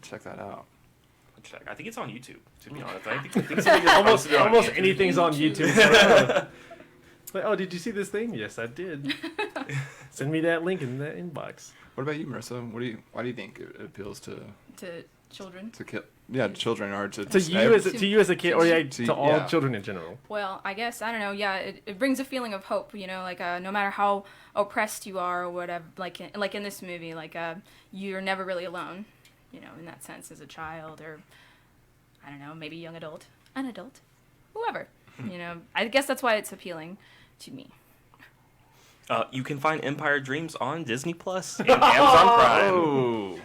check that out. Check. I think it's on YouTube. To be honest, I think almost anything's on YouTube. Like, oh, did you see this thing? Yes, I did. Send me that link in the inbox. What about you, Marissa? Why do you think it appeals to children? Children or to you as a kid, or to all children in general. Well, I guess I don't know. Yeah, it brings a feeling of hope. You know, like no matter how oppressed you are or whatever, like in this movie, like you're never really alone. You know, in that sense, as a child or I don't know, maybe young adult, an adult, whoever. You know, I guess that's why it's appealing to me. You can find Empire Dreams on Disney Plus and Amazon Prime. Oh.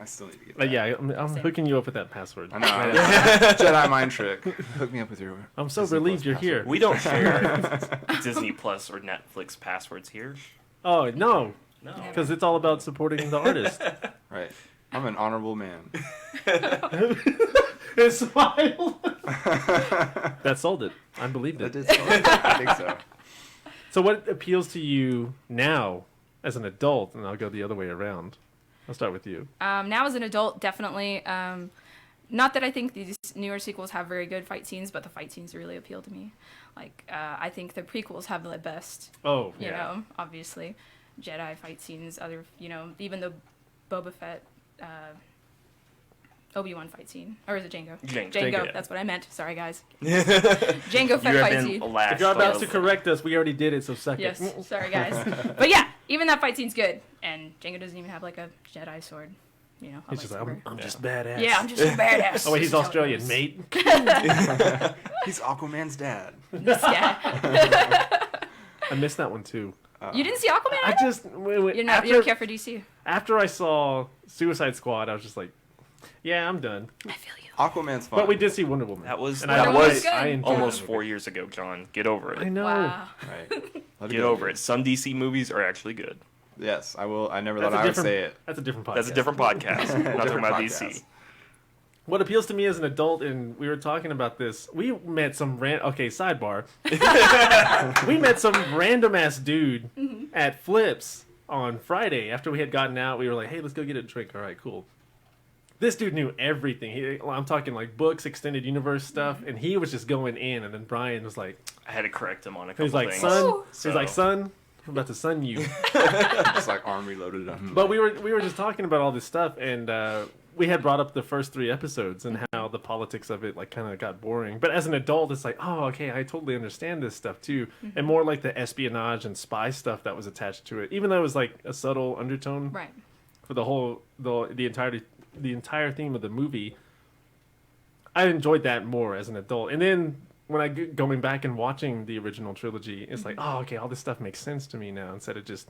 I still need to get that. Yeah, I'm hooking you up with that password. I know. Jedi mind trick. Hook me up with your I'm so Disney relieved Plus you're password. here. We don't share Disney Plus or Netflix passwords here. Oh, no. No. Because it's all about supporting the artist. Right. I'm an honorable man. His smile. That sold it. I believed it. That did sound I think so. So what appeals to you now as an adult? And I'll go the other way around. I'll start with you. Now as an adult, definitely. Not that I think these newer sequels have very good fight scenes, but the fight scenes really appeal to me. Like, I think the prequels have the best. Oh, you know, obviously. Jedi fight scenes, other, you know, even the Boba Fett, Obi-Wan fight scene. Or is it Jango? Jango, yeah. That's what I meant. Sorry, guys. Jango Fett fight scene. If you're about to correct us, we already did it, so suck it. Yes, sorry, guys. But yeah, even that fight scene's good. And Jango doesn't even have, like, a Jedi sword. You know, he's just like, I'm just badass. Yeah, I'm just a badass. Oh, wait, he's Australian, mate. He's Aquaman's dad. I missed that one, too. You didn't see Aquaman? I just... you don't care for DC? After I saw Suicide Squad, I was just like, yeah, I'm done. I feel you. Aquaman's fun. But we did see Wonder Woman. That was I almost 4 years ago, John. Get over it. I know. Wow. Right. Get over it. Some DC movies are actually good. Yes, I will. I never thought I would say it. That's a different podcast. That's a different podcast. Not talking about DC. What appeals to me as an adult, and we were talking about this, we met some sidebar. We met some random ass dude at Flips on Friday. After we had gotten out, we were like, hey, let's go get a drink. All right, cool. This dude knew everything. I'm talking like books, extended universe stuff, and he was just going in. And then Brian was like, I had to correct him on a couple he's like, things. He's like, son, I'm about to sun you. It's like arm reloaded. But we were just talking about all this stuff, and we had brought up the first 3 episodes and how the politics of it like kind of got boring. But as an adult, it's like, oh, okay, I totally understand this stuff too, and more like the espionage and spy stuff that was attached to it, even though it was like a subtle undertone for the entire theme of the movie. I enjoyed that more as an adult, and then when I going back and watching the original trilogy, it's like, oh, okay, all this stuff makes sense to me now instead of just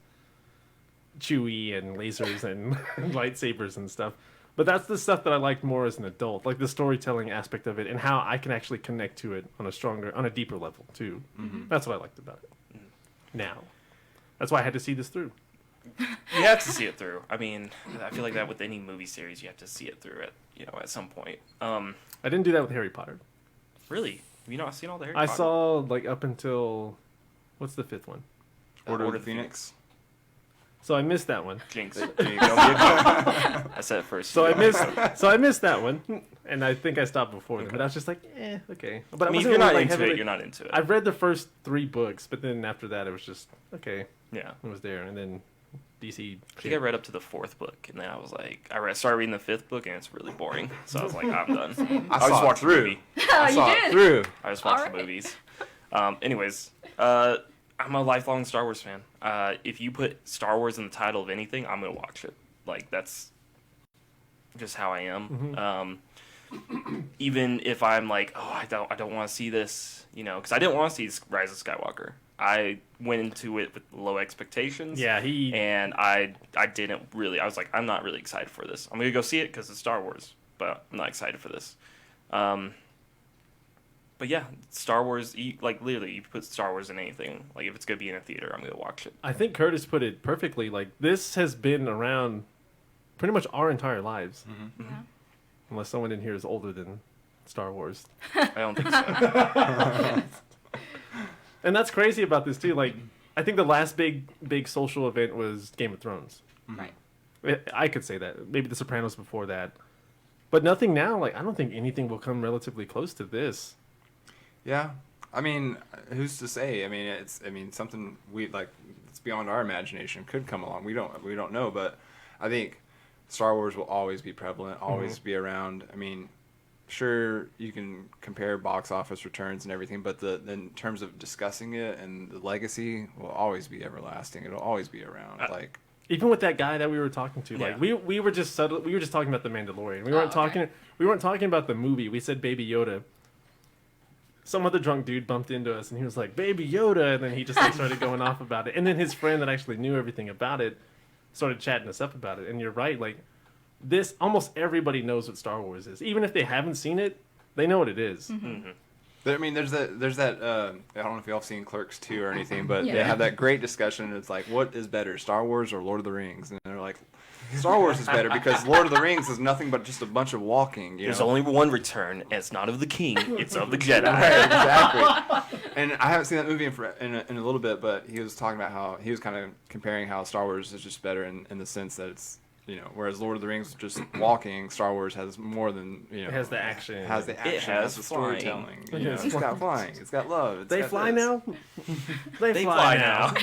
Chewie and lasers and lightsabers and stuff. But that's the stuff that I liked more as an adult, like the storytelling aspect of it and how I can actually connect to it on a deeper level too. That's what I liked about it. Now, that's why I had to see this through. You have to see it through. I mean, I feel like that with any movie series, you have to see it through at some point. I didn't do that with Harry Potter. Really? Have you not seen all the Harry Potter? I saw like up until what's the 5th one? Order of the Phoenix. So I missed that one. Jinx. I said it first. So I missed that one, and I think I stopped before then. But I was just like, okay. But I mean, if you're not into it, you're not into it. I've read the first 3 books, but then after that, it was just okay. Yeah, it was there, and then DC. I think I read up to the 4th book, and then I was like, started reading the 5th book, and it's really boring. So I was like, I'm done. I just watched through. I saw it through. I just watched the movies. Anyways, I'm a lifelong Star Wars fan. If you put Star Wars in the title of anything, I'm gonna watch it. Like that's just how I am. Even if I'm like, oh, I don't want to see this, because I didn't want to see Rise of Skywalker. I went into it with low expectations. Yeah, and I didn't really. I was like, I'm not really excited for this. I'm gonna go see it because it's Star Wars, but I'm not excited for this. But yeah, Star Wars, literally, you put Star Wars in anything. Like, if it's going to be in a theater, I'm going to watch it. I think Curtis put it perfectly. Like, this has been around pretty much our entire lives. Yeah. Unless someone in here is older than Star Wars. I don't think so. And that's crazy about this, too. Like, I think the last big social event was Game of Thrones. Right. I could say that. Maybe The Sopranos before that. But nothing now. Like I don't think anything will come relatively close to this. Yeah, I mean, who's to say? I mean, something it's beyond our imagination could come along. We don't know, but I think Star Wars will always be prevalent, always be around. I mean, sure, you can compare box office returns and everything, but in terms of discussing it and the legacy will always be everlasting. It'll always be around. Even with that guy that we were talking to, like we were just talking about the Mandalorian. We weren't talking about the movie. We said Baby Yoda. Some other drunk dude bumped into us and he was like, Baby Yoda, and then he just started going off about it. And then his friend that actually knew everything about it started chatting us up about it. And you're right, like this, almost everybody knows what Star Wars is. Even if they haven't seen it, they know what it is. Mm-hmm. I mean, there's that. I don't know if y'all have seen Clerks 2 or anything, but they have that great discussion. It's like, what is better, Star Wars or Lord of the Rings? And they're like, Star Wars is better because Lord of the Rings is nothing but just a bunch of walking. There's only one return, and it's not of the king; it's of the Jedi. Right, exactly. And I haven't seen that movie in a little bit, but he was talking about how he was kind of comparing how Star Wars is just better in the sense that it's. Whereas Lord of the Rings is just walking, Star Wars has more than, It has the action. It has the storytelling. It's got flying. It's got love. They fly now? They fly now.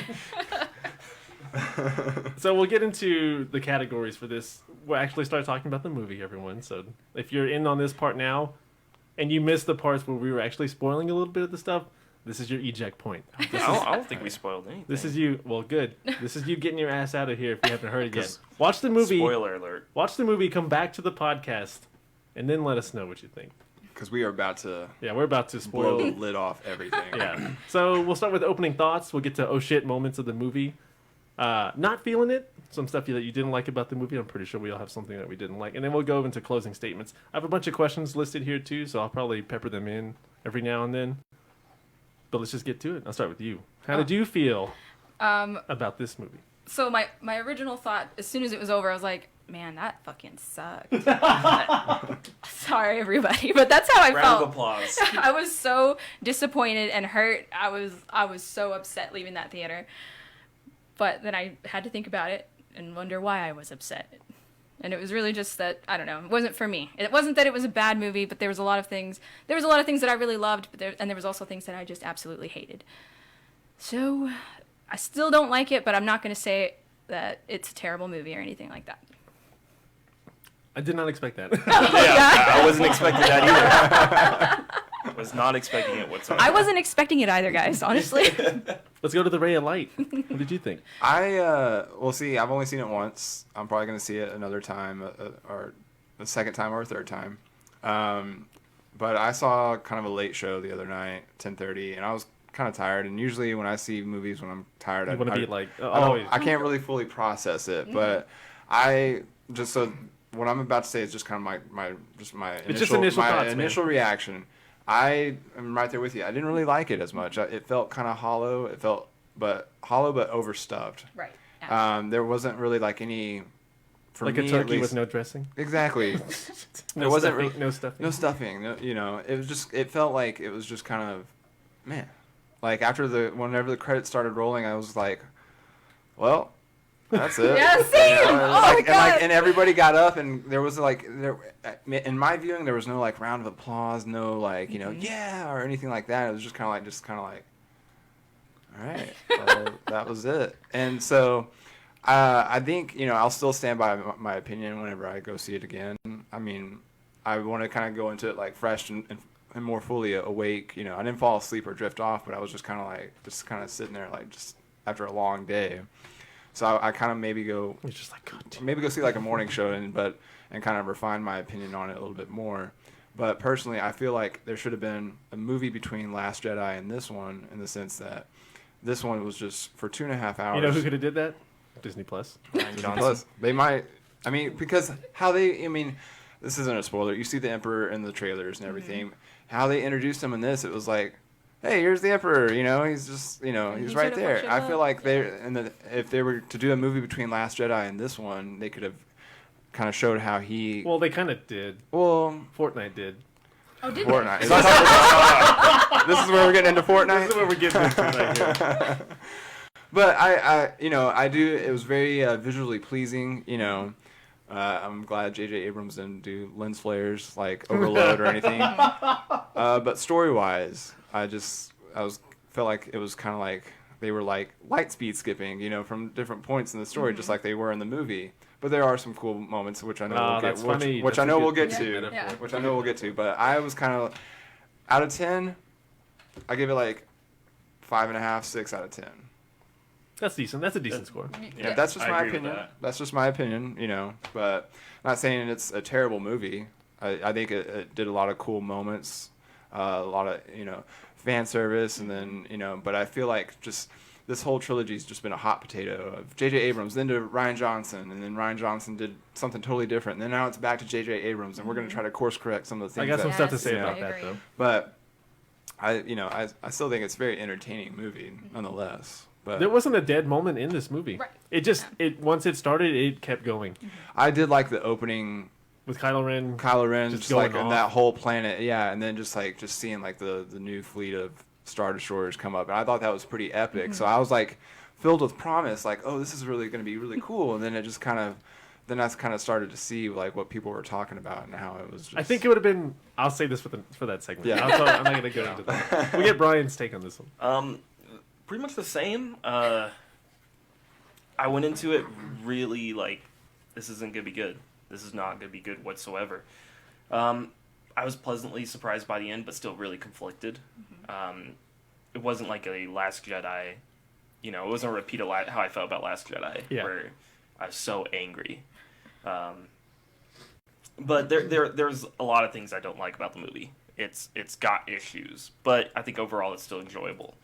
So we'll get into the categories for this. We'll actually start talking about the movie, everyone. So if you're in on this part now, and you missed the parts where we were actually spoiling a little bit of the stuff, this is your eject point. I don't think we spoiled anything. This is you. Well, good. This is you getting your ass out of here if you haven't heard it yet. Watch the movie. Spoiler alert. Watch the movie. Come back to the podcast, and then let us know what you think. Because we are about to. Yeah, we're about to blow spoil the lid off everything. Yeah. So we'll start with opening thoughts. We'll get to oh shit moments of the movie. Not feeling it. Some stuff that you didn't like about the movie. I'm pretty sure we all have something that we didn't like, and then we'll go into closing statements. I have a bunch of questions listed here too, so I'll probably pepper them in every now and then. But let's just get to it. I'll start with you. How did you feel about this movie? So my original thought, as soon as it was over, I was like, man, that fucking sucked. Sorry, everybody, but that's how I felt. Round of applause. I was so disappointed and hurt. I was so upset leaving that theater. But then I had to think about it and wonder why I was upset. And it was really just that, I don't know, it wasn't for me. It wasn't that it was a bad movie, but there was a lot of things that I really loved, but there was also things that I just absolutely hated. So, I still don't like it, but I'm not going to say that it's a terrible movie or anything like that. I did not expect that. I wasn't expecting that either. Was not expecting it whatsoever. I wasn't expecting it either, guys, honestly. Let's go to the ray of light. What did you think? We'll see. I've only seen it once. I'm probably going to see it another time, or a second time or a third time. But I saw kind of a late show the other night, 10:30, and I was kind of tired. And usually when I see movies when I'm tired, I want to be like, I can't really fully process it. But what I'm about to say is just kind of my initial reaction. I am right there with you. I didn't really like it as much. It felt kind of hollow. It felt hollow but overstuffed. Right. Yeah. There wasn't really like any. For like me, a turkey at least, with no dressing. Exactly. No wasn't stuffing. No stuffing. No stuffing. No, it was just. It felt like it was just kind of, man. Like whenever the credits started rolling, I was like, well. That's it. Yeah, same. And everybody got up, and there was in my viewing, there was no like round of applause, no like yeah or anything like that. It was just kind of like, all right, well, that was it. And so, I think I'll still stand by my opinion whenever I go see it again. I mean, I want to kind of go into it like fresh and more fully awake. I didn't fall asleep or drift off, but I was just kind of sitting there like just after a long day. So I kind of maybe go see like a morning show and kind of refine my opinion on it a little bit more. But personally, I feel like there should have been a movie between Last Jedi and this one, in the sense that this one was just for 2.5 hours. You know who could have did that? Disney Plus. They might. I mean, because this isn't a spoiler. You see the Emperor in the trailers and everything. Mm-hmm. How they introduced him in this, it was like, hey, here's the Emperor. He's just, he's right there. I feel like if they were to do a movie between Last Jedi and this one, they could have kind of showed how he. Well, they kind of did. Well, Fortnite did. Oh, did Fortnite. This is where we're getting into Fortnite. This is where we're getting into right here. But I do. It was very visually pleasing. I'm glad J.J. Abrams didn't do lens flares like overload or anything. But story wise, felt like it was kind of like they were like light speed skipping, from different points in the story, just like they were in the movie. But there are some cool moments which I know which I know we'll get to, which I know we'll get to. But I was kind of out of 10. I give it like 5.5, 6 out of 10. That's decent. That's a decent score. Yeah, that's just my opinion. That's just my opinion, But I'm not saying it's a terrible movie. I think it did a lot of cool moments, a lot of fan service, and then But I feel like just this whole trilogy's just been a hot potato of J.J. Abrams, then to Rian Johnson, and then Rian Johnson did something totally different. And then now it's back to J.J. Abrams, and we're going to try to course correct some of the things. I got some stuff to say about I that agree. though. But I still think it's a very entertaining movie, nonetheless. But There wasn't a dead moment in this movie. Right. It just once it started, it kept going. I did like the opening. With Kylo Ren. Kylo Ren just going like off. that whole planet, and then just seeing like the new fleet of Star Destroyers come up, and I thought that was pretty epic. So I was like filled with promise, like, oh, this is really going to be really cool. And then it just I started to see like what people were talking about and how it was. Just... I think it would have been. I'll say this for that segment. Yeah. I'm not going to go into that. We get Brian's take on this one. Pretty much the same. I went into it really like, this isn't going to be good. This is not going to be good whatsoever. I was pleasantly surprised by the end, but still really conflicted. It wasn't like a Last Jedi, it wasn't a repeat of how I felt about Last Jedi, where I was so angry. But there's a lot of things I don't like about the movie. It's got issues, but I think overall it's still enjoyable.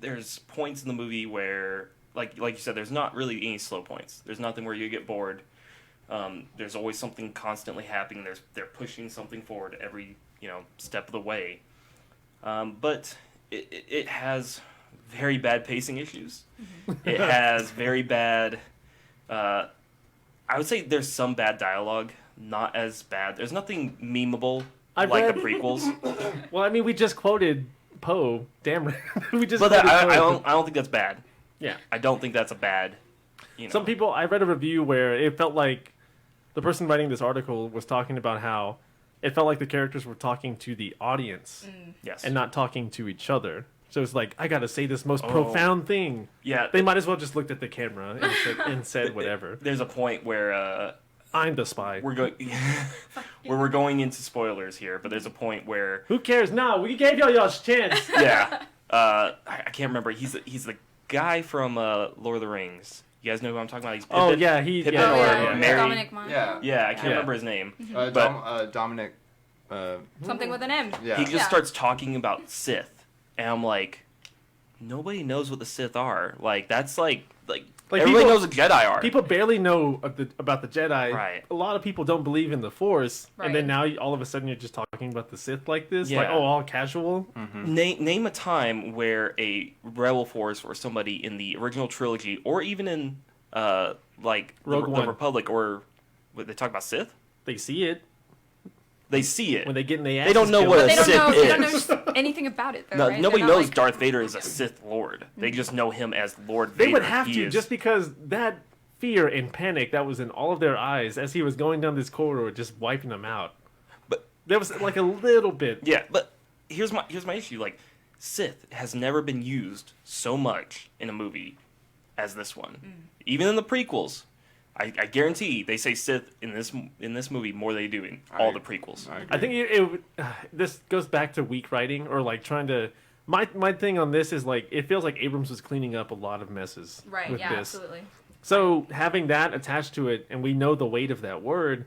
There's points in the movie where, like you said, there's not really any slow points. There's nothing where you get bored. There's always something constantly happening. They're pushing something forward every step of the way. But it has very bad pacing issues. It has very bad. I would say there's some bad dialogue. Not as bad. There's nothing memeable the prequels. Well, I mean, we just quoted Poe. Damn right. We just. But quoted I Poe. don't think that's bad. Yeah. I don't think that's a bad. Some people. I read a review where it felt like the person writing this article was talking about how it felt like the characters were talking to the audience Yes. and not talking to each other. So it's like, I gotta say this most profound thing. Yeah. They might as well just looked at the camera and said whatever. There's a point where I'm the spy. we're going into spoilers here, but there's a point where Who cares? No, we gave y'all y'all's chance. I can't remember. He's the guy from Lord of the Rings. You guys know who I'm talking about? He's Pippin. Oh yeah, Pippin yeah, or yeah. Mary. Dominic Monaghan. Yeah. I can't remember his name. Dominic. Something with an M. Yeah. He just starts talking about Sith, and I'm like, nobody knows what the Sith are. Like that's like everybody knows what Jedi are. People barely know about the Jedi. Right. A lot of people don't believe in the Force, and then Right. now all of a sudden you're just talking about the Sith like this, Yeah. like all casual. Name a time where a Rebel Force or somebody in the original trilogy, or even in like Rogue the One. Republic, or what they talk about Sith. They see it They see it. when they get in the. They don't know what But a they don't Sith know. They don't is. know anything about it, though. No, right? nobody They're not knows like- Darth Vader is a Sith Lord. They just know him as Lord Vader. They would have He to is- just because that fear and panic that was in all of their eyes as he was going down this corridor, just wiping them out. But There was like a little bit. yeah, but here's my issue. Like, Sith has never been used so much in a movie as this one. Even in the prequels, I guarantee they say Sith in this movie more than they do in all the prequels. I think it this goes back to weak writing or like trying to. My thing on this is like it feels like Abrams was cleaning up a lot of messes Right. with Yeah. this. Absolutely. So having that attached to it, and we know the weight of that word,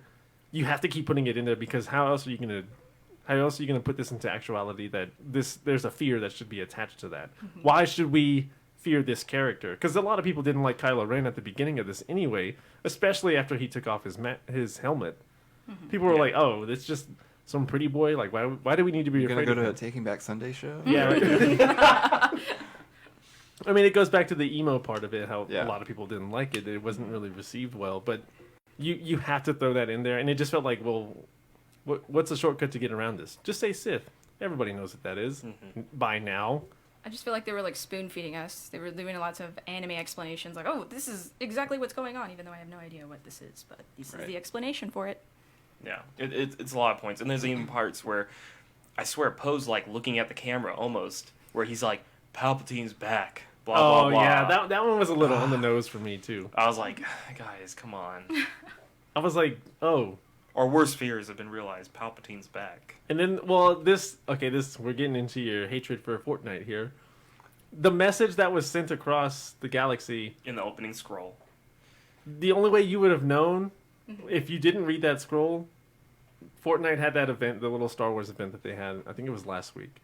you have to keep putting it in there because how else are you gonna put this into actuality? That there's a fear that should be attached to that. Why should we fear this character? Because a lot of people didn't like Kylo Ren at the beginning of this anyway, especially after he took off his helmet. People were like, "Oh, it's just some pretty boy. Like, why do we need to be You're gonna afraid go of to a him?" Taking Back Sunday show? Yeah. Right. I mean, it goes back to the emo part of it. How Yeah. a lot of people didn't like it. It wasn't really received well, but you have to throw that in there, and it just felt like, well, what's the shortcut to get around this? Just say Sith. Everybody knows what that is by now. I just feel like they were like spoon feeding us. They were doing lots of anime explanations, like, "Oh, this is exactly what's going on," even though I have no idea what this is, but this is the explanation for it. Yeah, it's a lot of points, and there's even parts where I swear Poe's like looking at the camera almost, where he's like, "Palpatine's back." Blah blah blah. Yeah, that one was a little on the nose for me too. I was like, guys, come on. I was like, oh. Our worst fears have been realized. Palpatine's back. And then, well, we're getting into your hatred for Fortnite here. The message that was sent across the galaxy In the opening scroll. the only way you would have known if you didn't read that scroll, Fortnite had that event, the little Star Wars event that they had. I think it was last week.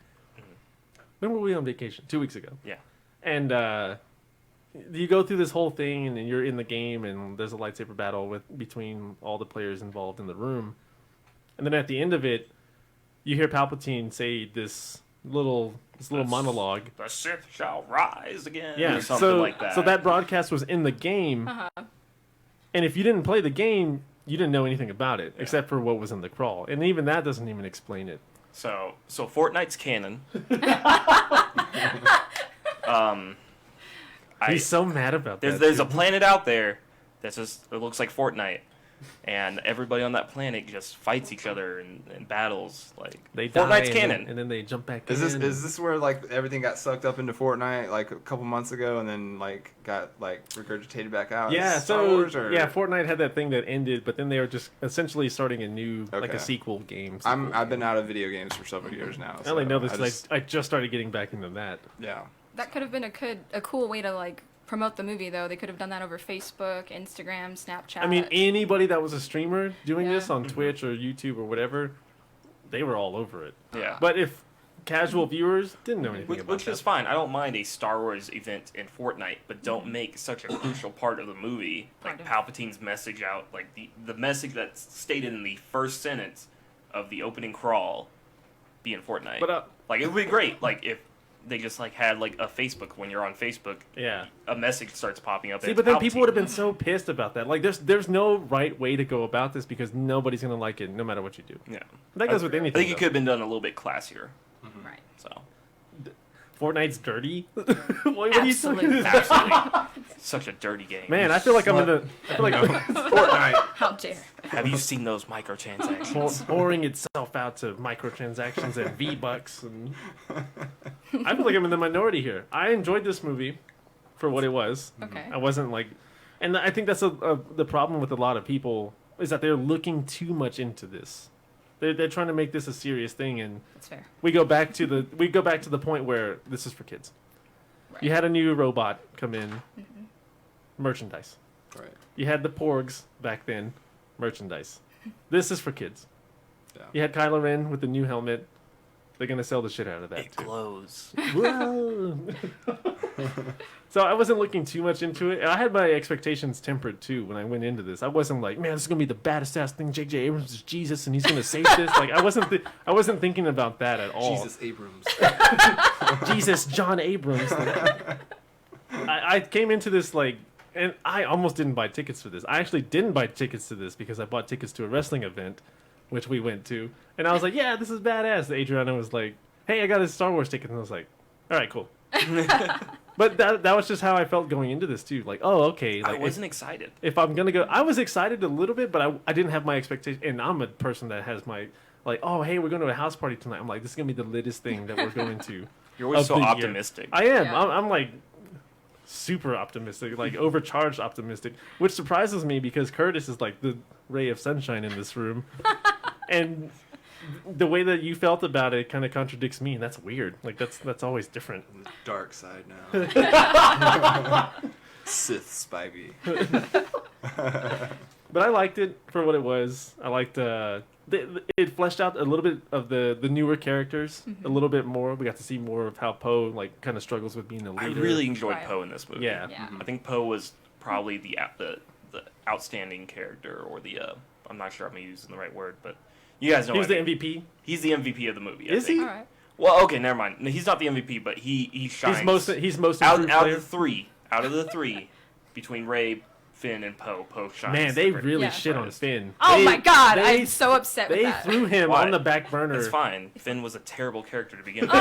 When were we on vacation? 2 weeks ago. Yeah. And you go through this whole thing, and you're in the game, and there's a lightsaber battle between all the players involved in the room. And then at the end of it, you hear Palpatine say this little monologue. The Sith shall rise again. Yeah, or something like that. So that broadcast was in the game, and if you didn't play the game, you didn't know anything about it except for what was in the crawl, and even that doesn't even explain it. So Fortnite's canon. He's so mad about that. There's a planet out there that just it looks like Fortnite, and everybody on that planet just fights each other in battles. Like they die Fortnite's canon, and then they jump back. Is this where like everything got sucked up into Fortnite like a couple months ago and then like got like regurgitated back out? Yeah, Star Wars, or? Yeah, Fortnite had that thing that ended, but then they were just essentially starting a new like a Okay. sequel game. I've been out of video games for several years now. I only know this I because I just started getting back into that. Yeah. That could have been a cool way to like promote the movie, though. They could have done that over Facebook, Instagram, Snapchat. I mean, anybody that was a streamer doing this on Yeah. Twitch or YouTube or whatever, they were all over it. Yeah. But if casual viewers didn't know anything about Which that, is fine. I don't mind a Star Wars event in Fortnite, but don't make such a crucial part of the movie, like Palpatine's message out, like the message that's stated in the first sentence of the opening crawl, be in Fortnite. But like it would be great, like if they just like had like a Facebook when you're on Facebook, yeah. a message starts popping up. See, and but it's then people Palpatine. would have been so pissed about that. Like, there's no right way to go about this because nobody's gonna like it, no matter what you do. Yeah, That goes with anything. I think it though. could have been done a little bit classier. right. So Fortnite's dirty. what are you Absolutely. talking about? absolutely, such a dirty game. Man, I feel like I'm in the. I feel like I'm Fortnite. How dare. Have you seen those microtransactions? pouring itself out to microtransactions and V-Bucks, and I feel like I'm in the minority here. I enjoyed this movie for what it was. Okay. I wasn't like, and I think that's the problem with a lot of people is that they're looking too much into this. They're trying to make this a serious thing, and That's fair. we go back to the point where this is for kids. Right. You had a new robot come in, merchandise. Right. You had the Porgs back then, merchandise. This is for kids. Yeah. You had Kylo Ren with the new helmet. They're gonna sell the shit out of that It too. glows. Whoa. So I wasn't looking too much into it. And I had my expectations tempered too when I went into this. I wasn't like, man, this is gonna be the baddest ass thing. J.J. Abrams is Jesus, and he's gonna save this. Like I wasn't thinking about that at all. Jesus Abrams. Jesus, John Abrams. I came into this like, and I almost didn't buy tickets for this. I actually didn't buy tickets to this because I bought tickets to a wrestling event, which we went to, and I was like, yeah, this is badass. Adriana was like, hey, I got a Star Wars ticket, and I was like, all right, cool. But that was just how I felt going into this too. Like, oh, okay. Like, I wasn't excited. if I'm gonna go, I was excited a little bit, but I didn't have my expectation. And I'm a person that has my like, oh, hey, we're going to a house party tonight. I'm like, this is gonna be the littest thing that we're going to. You're always of so the year. optimistic. I am. Yeah. I'm like super optimistic, like overcharged optimistic, which surprises me because Curtis is like the ray of sunshine in this room, and the way that you felt about it kind of contradicts me, and that's weird. Like that's always different. The dark side now. Sith Spivey. But I liked it for what it was. I liked it fleshed out a little bit of the newer characters a little bit more. We got to see more of how Poe like kind of struggles with being a I leader. really enjoyed Right. Poe in this movie. Yeah. Yeah. I think Poe was probably the outstanding character, or the I'm not sure I'm using the right word, but you guys know. He was the what I mean. MVP. He's the MVP of the movie. I Is think. he? All right. Well, okay, never mind. No, he's not the MVP, but he shines. He's most out improved of player. the three. Out of the three, between Rey, Finn and Poe. Poe shines. Man, they the really Yeah. shit on Finn. Oh my god, they- I'm so upset with They that. threw him Why? on the back burner. It's fine. Finn was a terrible character to begin with. Oh no!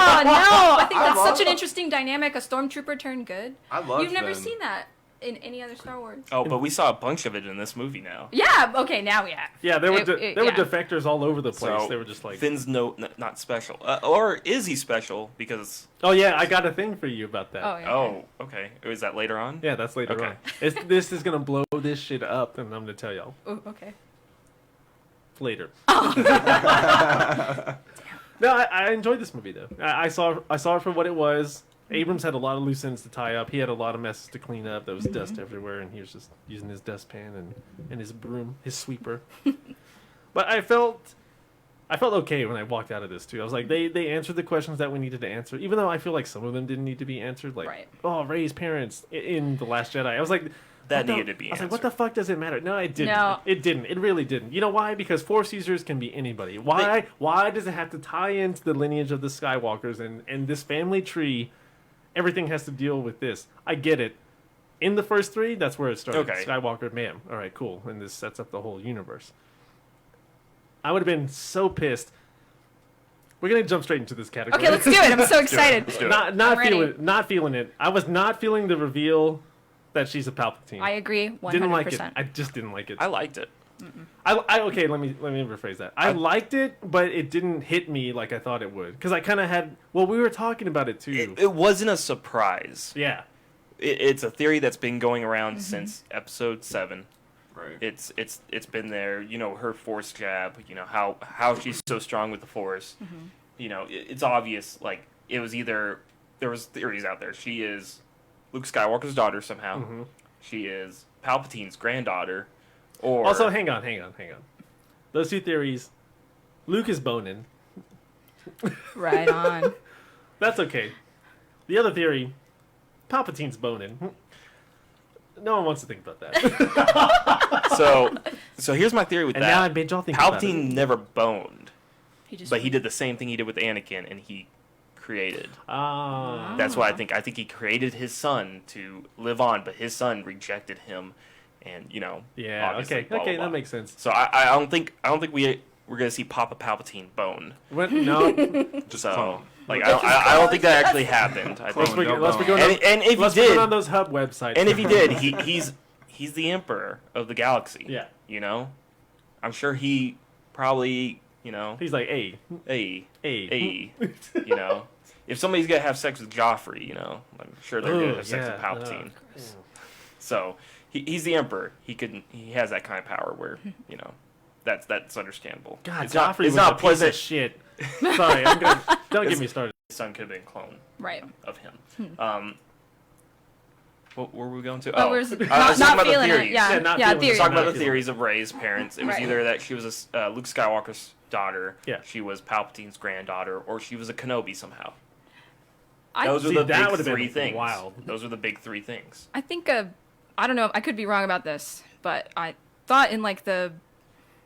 I think that's love such an it. interesting dynamic. A stormtrooper turned good. I love You've never Finn. seen that in any other Star Wars. Oh, but we saw a bunch of it in this movie now. Yeah. Okay. Now we have. Yeah, there were It- there were yeah. defectors all over the place. So they were just like, Finn's not special, or is he special? Because oh yeah, I got a thing for you about that. Oh yeah. oh, okay, is that later on? Yeah, that's later Okay. on. This is gonna blow this shit up, and I'm gonna tell y'all Ooh, okay. later. No, I enjoyed this movie though. I saw it for what it was. Abrams had a lot of loose ends to tie up. He had a lot of messes to clean up. There was dust everywhere, and he was just using his dustpan and his broom, his sweeper. But I felt okay when I walked out of this too. I was like, they answered the questions that we needed to answer, even though I feel like some of them didn't need to be answered. Like, Right. oh, Rey's parents in The Last Jedi. I was like, That what the- needed to be I was like, what the fuck does it matter? No, it didn't. No. It didn't. It really didn't. You know why? Because Force users can be anybody. Why does it have to tie into the lineage of the Skywalkers and this family tree? Everything has to deal with this. I get it. In the first three, that's where it started. Okay. Skywalker, ma'am. All right, cool. And this sets up the whole universe. I would have been so pissed. We're gonna jump straight into this category. Okay, let's do it. I'm so excited. Let's do it. not I'm ready. not feeling it. I was not feeling the reveal that she's a Palpatine. I agree 100%. didn't like it. I just didn't like it. I liked it. Okay, let me rephrase that. I liked it, but it didn't hit me like I thought it would. Because I kind of had. Well, we were talking about it too. It wasn't a surprise. Yeah. It's a theory that's been going around since Episode 7. Right. It's been there. You know, her Force jab. You know how she's so strong with the Force. You know, it's obvious. Like it was either there was theories out there. She is Luke Skywalker's daughter somehow. She is Palpatine's granddaughter. Or Also, hang on. Those two theories. Luke is boning. Right on. That's okay. The other theory, Palpatine's boning. No one wants to think about that. so here's my theory with And that. now I made y'all think about Palpatine it. never boned, He just. but he did the same thing he did with Anakin, and he created. Ah. That's why I think he created his son to live on, but his son rejected him, and you know. Yeah. obviously, Okay. blah, Okay. blah, That blah. makes sense. So I don't think we're gonna see Papa Palpatine bone. No. Just So clone. like I don't think that actually happened. I Clone. think, Let's be going on. and if Let's he put it did, on those hub websites. and if he did, he's the emperor of the galaxy. Yeah. You know, I'm sure he probably He's like, hey. hey. Hey. You know, if somebody's gonna have sex with Joffrey, you know, I'm sure they're Ooh, gonna have sex with yeah, Palpatine. So he's the emperor. He has that kind of power where that's understandable. God, it's Joffrey not was not a piece pleasant. of shit. Sorry, don't get me started. His son could have been a clone Right. of him. What were we going to? But we're I was not talking about the feeling it. theories. Yeah, Yeah. not Yeah. feeling it. Theory. Talking about Not the feeling theories of Rey's parents. It was Right. either that she was Luke Skywalker's daughter, Yeah. she was Palpatine's granddaughter, or she was a Kenobi somehow. I Those are See, the that big would've been three things. wild. Those are the big three things. I think I don't know. I could be wrong about this, but I thought in like the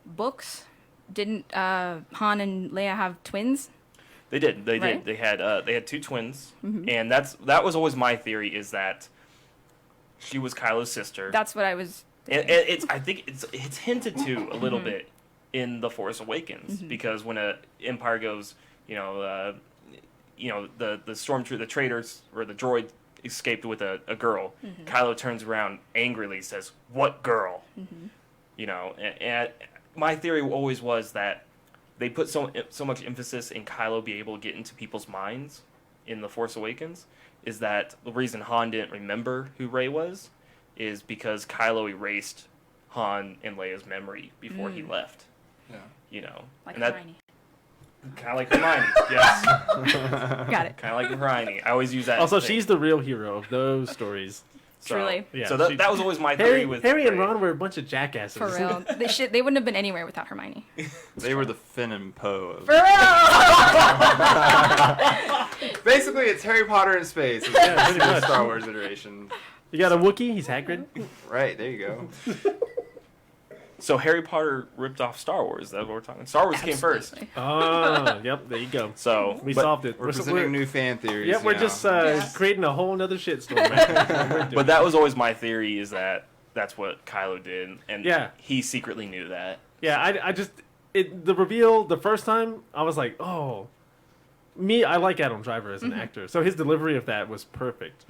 books, didn't Han and Leia have twins? They did. They Right? did. They had two twins, and that was always my theory is that she was Kylo's sister. That's what I was. And I think it's hinted to a little bit in The Force Awakens because when a Empire goes, the stormtrooper, the traitors or the droid escaped with a girl. Kylo turns around angrily, says, "What girl?" And my theory always was that they put so much emphasis in Kylo be able to get into people's minds in The Force Awakens is that the reason Han didn't remember who Rey was is because Kylo erased Han and Leia's memory before he left. Yeah. Like and that Hermione. kind of like Hermione. Yes, Got it. kind of like Hermione. I always use that. Also, thing. she's the real hero of those stories. So, Truly. Yeah, so she- that was always my theory with Harry and Rey. Ron were a bunch of jackasses. For real. They wouldn't have been anywhere without Hermione. They were the Finn and Poe. For real. Basically, it's Harry Potter in space. It's pretty the much. Star Wars iteration. You got a Wookiee? He's Hagrid. Right, there you go. So Harry Potter ripped off Star Wars. That's what we're talking. Star Wars came first. Absolutely. Oh, yep. There you go. So We but, solved it. We're presenting new fan theories. Yeah, we're now. just Yeah. creating a whole nother shitstorm. Man. That's what we're doing. But that was always my theory is that that's what Kylo did, and he secretly knew that. Yeah, I just the reveal the first time I was like, oh, I like Adam Driver as an actor, so his delivery of that was perfect.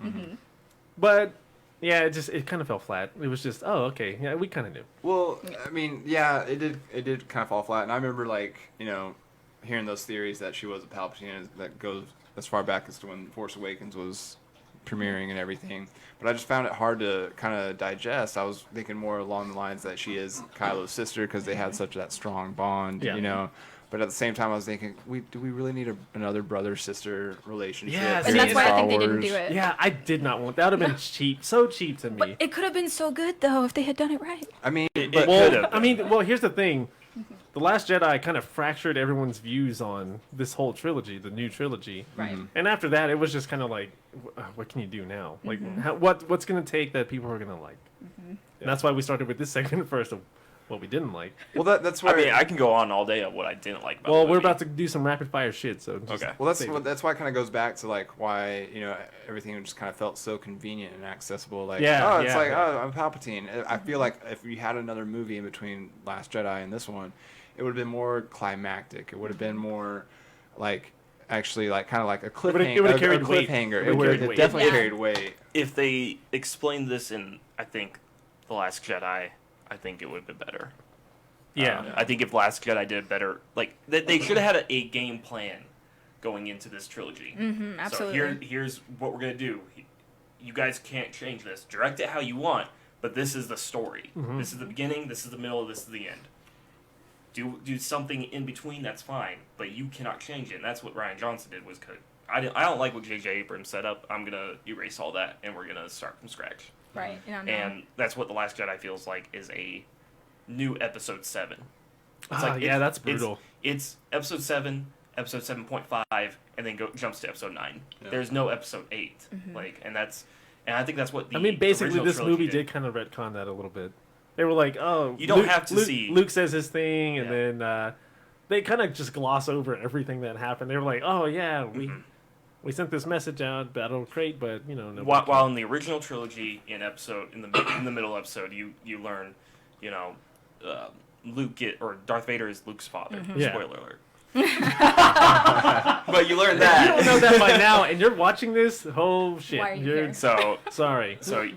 But yeah, it kind of fell flat. It was just, oh, okay, yeah, we kind of knew. Well, I mean, yeah, it did kind of fall flat, and I remember hearing those theories that she was a Palpatine that goes as far back as to when Force Awakens was premiering and everything. But I just found it hard to kind of digest. I was thinking more along the lines that she is Kylo's sister because they had such that strong bond, But at the same time, I was thinking, do we really need another brother-sister relationship? Yeah, and that's why I think they didn't do it. Yeah, I did not want that. Would have been cheap, so cheap to me. But it could have been so good though if they had done it right. I mean, here's the thing. The Last Jedi kind of fractured everyone's views on this whole trilogy, the new trilogy. Right. And after that, it was just kind of like, what can you do now? Like, what's going to take that people are going to like? And that's why we started with this segment first of what we didn't like. Well, that's why. I mean, I can go on all day of what I didn't like about Well, the movie. we're about to do some rapid fire shit, so just okay. Well, that's why it kind of goes back to like why everything just kind of felt so convenient and accessible. Like, I'm Palpatine. I feel like if we had another movie in between Last Jedi and this one, it would have been more climactic. It would have been more like actually like kind of like a cliffhanger. It would have carried weight. It would have definitely carried weight. If they explained this in, I think, The Last Jedi, I think it would have been better. Yeah. I think if Last Jedi did better, like they should have had a game plan going into this trilogy. Absolutely. So here's what we're gonna do. You guys can't change this. Direct it how you want, but this is the story. This is the beginning. This is the middle. This is the end. Do something in between. That's fine, but you cannot change it. And that's what Rian Johnson did. Was I don't like what J.J. Abrams set up. I'm gonna erase all that, and we're gonna start from scratch. Right. And that's what The Last Jedi feels like is a new Episode 7. That's brutal. It's Episode 7, Episode 7.5, and then jumps to Episode 9. Yeah. There's no Episode 8. And I think that's what the basically this movie did kind of retcon that a little bit. They were like, oh, you don't have to see. Luke says his thing, and then they kind of just gloss over everything that happened. They were like, oh yeah, we sent this message out, battle crate, but while in the original trilogy, in the middle episode, you learn, Darth Vader is Luke's father. Spoiler alert. But you learn that. You don't know that by now, and you're watching this. Oh shit! Why are you here? So sorry. So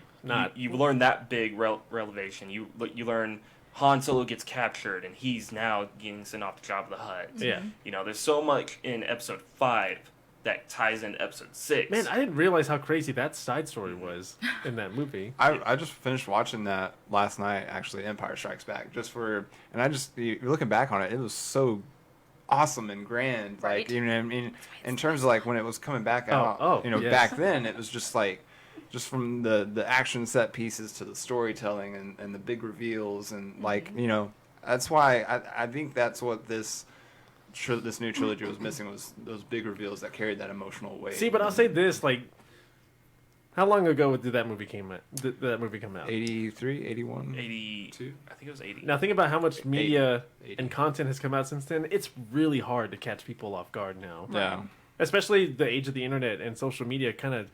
you learn that big revelation. You learn Han Solo gets captured, and he's now getting sent off to Jabba the Hutt. Yeah. There's so much in Episode 5 that ties into Episode 6. Man, I didn't realize how crazy that side story was in that movie. I just finished watching that last night, actually, Empire Strikes Back, looking back on it, it was so awesome and grand. Right. Like, you know what I mean? In terms of like when it was coming back out, back then, it was just like, just from the action set pieces to the storytelling and the big reveals and that's why I think that's what this new trilogy was missing, was those big reveals that carried that emotional weight. See, but I'll say this, like, how long ago did that movie come out? 83, 81? 82? I think it was 80. Now think about how much media and content has come out since then. It's really hard to catch people off guard now. Yeah. Especially the age of the internet and social media kind of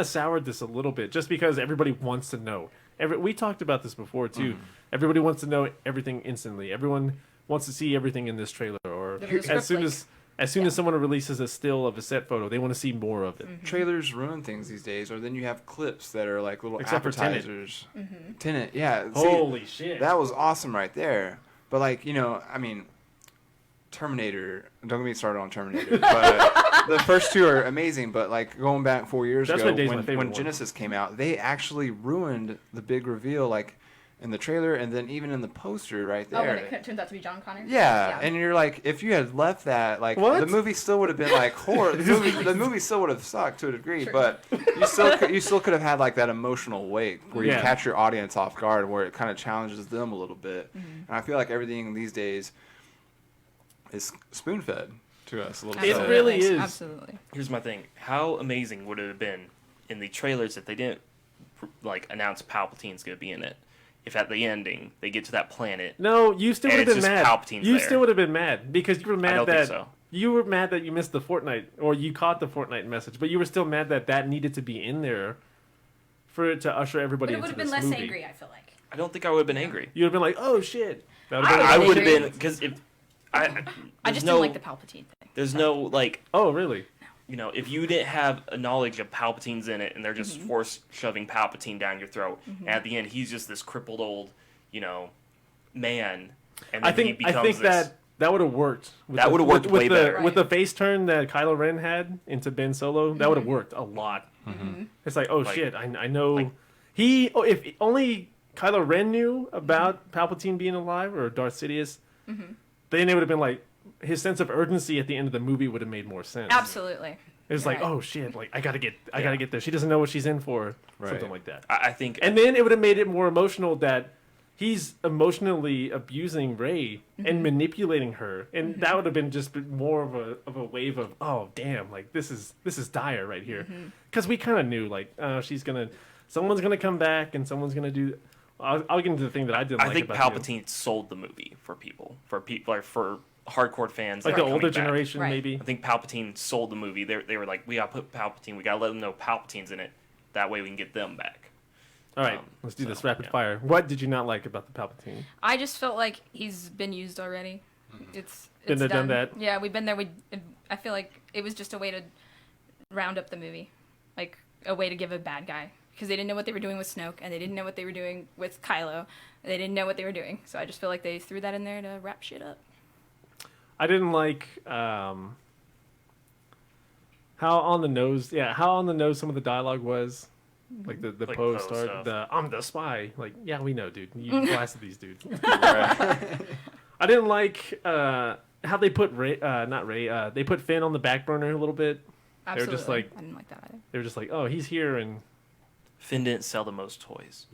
soured this a little bit, just because everybody wants to know. We talked about this before too. Everybody wants to know everything instantly. Everyone wants to see everything in this trailer, or as soon as someone releases a still of a set photo, they want to see more of it. Trailers ruin things these days, or then you have clips that are like little Except appetizers. Tenet, yeah. Holy shit. That was awesome right there. But like, Terminator, don't get me started on Terminator, but the first two are amazing, but like going back 4 years ago when Genesis came out, they actually ruined the big reveal, like in the trailer and then even in the poster right there. Oh, when it turns out to be John Connor? Yeah, and you're like, if you had left that, like, the movie still would have been like horror. The movie still would have sucked to a degree, but you still could have had like that emotional weight where you catch your audience off guard, where it kind of challenges them a little bit. And I feel like everything these days is spoon-fed to us a little bit. It really is. Absolutely. Here's my thing. How amazing would it have been in the trailers if they didn't announce Palpatine's going to be in it? If at the ending they get to that planet, no, you still would have been mad. Palpatine's still would have been mad because you were mad you were mad that you missed the Fortnite, or you caught the Fortnite message, but you were still mad that needed to be in there for it to usher everybody into this movie. But it would have been less angry, I feel like. I don't think I would have been angry. You'd have been like, "Oh shit!" I would have angry. been because if I there's just no, didn't like the Palpatine thing. There's no like, Oh, really? you know, if you didn't have a knowledge of Palpatine's in it and they're just force shoving Palpatine down your throat, and at the end he's just this crippled old, you know, man, and then he becomes I think this. that would have worked. That would have worked way better. With the face turn that Kylo Ren had into Ben Solo. That would have worked a lot. It's like, oh Like- shit, I know like- if only Kylo Ren knew about Palpatine being alive or Darth Sidious, then it would have been like his sense of urgency at the end of the movie would have made more sense. Absolutely. It's You're like, right. oh shit, like I gotta get there. She doesn't know what she's in for, Right. something like that. I think, And then it would have made it more emotional that he's emotionally abusing Rey and manipulating her, and that would have been just more of a wave of, oh damn, like this is dire right here, because we kind of knew like someone's gonna come back and someone's gonna do. I'll get into the thing that I didn't. I like think about Palpatine sold the movie for people, like for hardcore fans, like that the are older coming back. generation, Right. maybe. I think Palpatine sold the movie. They were like, we gotta put Palpatine. We gotta let them know Palpatine's in it. That way we can get them back. All right, let's do this rapid fire. What did you not like about the Palpatine? I just felt like he's been used already. It's Been there, done done. that. Yeah, we've been there. I feel like it was just a way to round up the movie, like a way to give a bad guy, because they didn't know what they were doing with Snoke, and they didn't know what they were doing with Kylo. They didn't know what they were doing, so I just feel like they threw that in there to wrap shit up. I didn't like how on the nose some of the dialogue was. Like the Like Poe Poe start, stuff. I'm the spy. Like, yeah, we know, dude. You blasted these dudes. Right. I didn't like how they put they put Finn on the back burner a little bit. Absolutely. They were just like, I didn't like that either. they were just like, oh, he's here, and Finn didn't sell the most toys.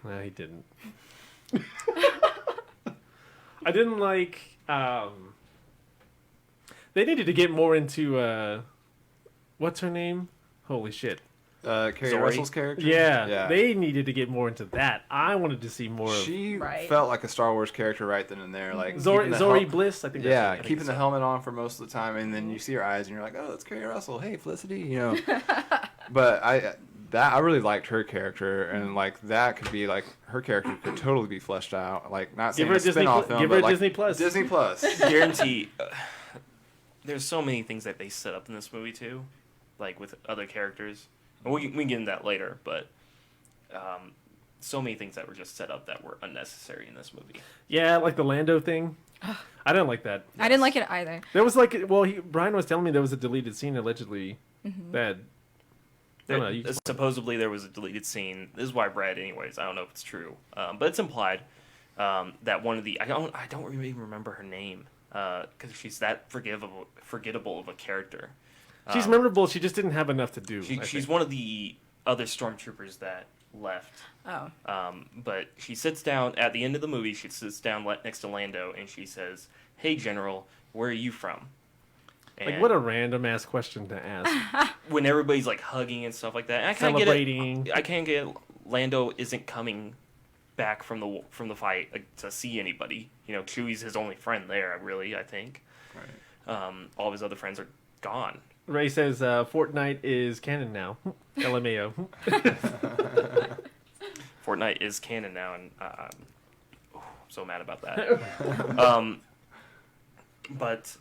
no, he didn't. I didn't like. They needed to get more into what's her name? Holy shit! Carrie Zori? Russell's character. Yeah, they needed to get more into that. I wanted to see more of She Right. felt like a Star Wars character right then and there, like Zori keeping the Zori hel- Bliss. I think. Yeah, that's her name. keeping the helmet on for most of the time, and then you see her eyes, and you're like, "Oh, it's Carrie Russell. Hey, Felicity," you know. But I really liked her character, and like that could be like her character could totally be fleshed out. Like not saying Give her a a Disney spin-off film, give her but a like Disney Plus. Disney Plus. Guarantee. There's so many things that they set up in this movie too, like with other characters. And we can get into that later, but so many things that were just set up that were unnecessary in this movie. Yeah, like the Lando thing. I didn't like that. I didn't like it either. There was like, well, Brian was telling me there was a deleted scene allegedly that. I don't know, you- Supposedly there was a deleted scene. This is what I've read, anyways. I don't know if it's true, but it's implied that one of the I don't really even remember her name because she's that forgettable of a character. She's memorable. She just didn't have enough to do. I She's think. one of the other stormtroopers that left. Oh. But she sits down at the end of the movie. She sits down next to Lando and she says, "Hey, General, where are you from?" And Like, what a random ass question to ask. when everybody's like hugging and stuff like that. And I kind of Celebrating. get it. I can't get Lando isn't coming back from the fight to see anybody. You know, Chewie's his only friend there. I think. Right. All of his other friends are gone. Ray says Fortnite is canon now. LMAO. Fortnite is canon now, and I'm so mad about that. But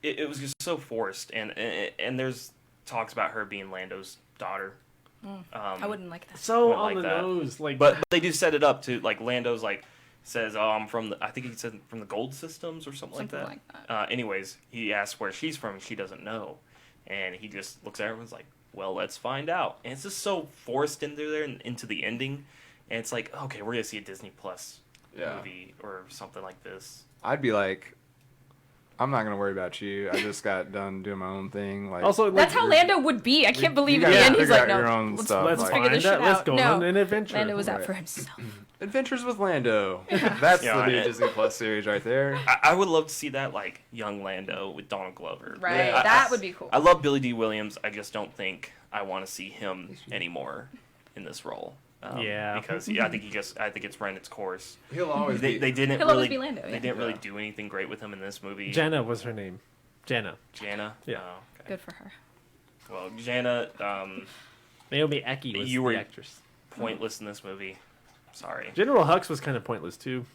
it was just so forced, and there's talks about her being Lando's daughter. I wouldn't like that. So Went on like the that. nose, like. But they do set it up to like Lando's like says, "Oh, I'm from I think he said from the Gold Systems or something Something like that." Anyways, he asks where she's from, and she doesn't know, and he just looks at her and is like, "Well, let's find out." And it's just so forced into there and into the ending, and it's like, okay, we're gonna see a Disney Plus Yeah. movie or something like this. I'd be like, I'm not gonna worry about you. I just got done doing my own thing. Like Also, like, That's how Lando would be. I can't believe you at the gotta end he's figure like, out your no, own let's, stuff, let's like- figure find this that. shit Let's out. go No. on an adventure. Lando was out Right. for himself. Adventures with Lando. That's Yeah, the new it- Disney Plus series right there. I would love to see that like young Lando with Donald Glover. Right. Yeah. That would be cool. I love Billy D. Williams. I just don't think I want to see him anymore in this role. Yeah. because I think it's run its course. He'll always They be. didn't He'll really always be Lando, they yeah. didn't really Yeah. do anything great with him in this movie. Jana was her name. Jana. Jana. Yeah. Oh, okay. Good for her. Well, Jana, Naomi Aki was You were- the actress. pointless in this movie. Sorry. General Hux was kind of pointless too.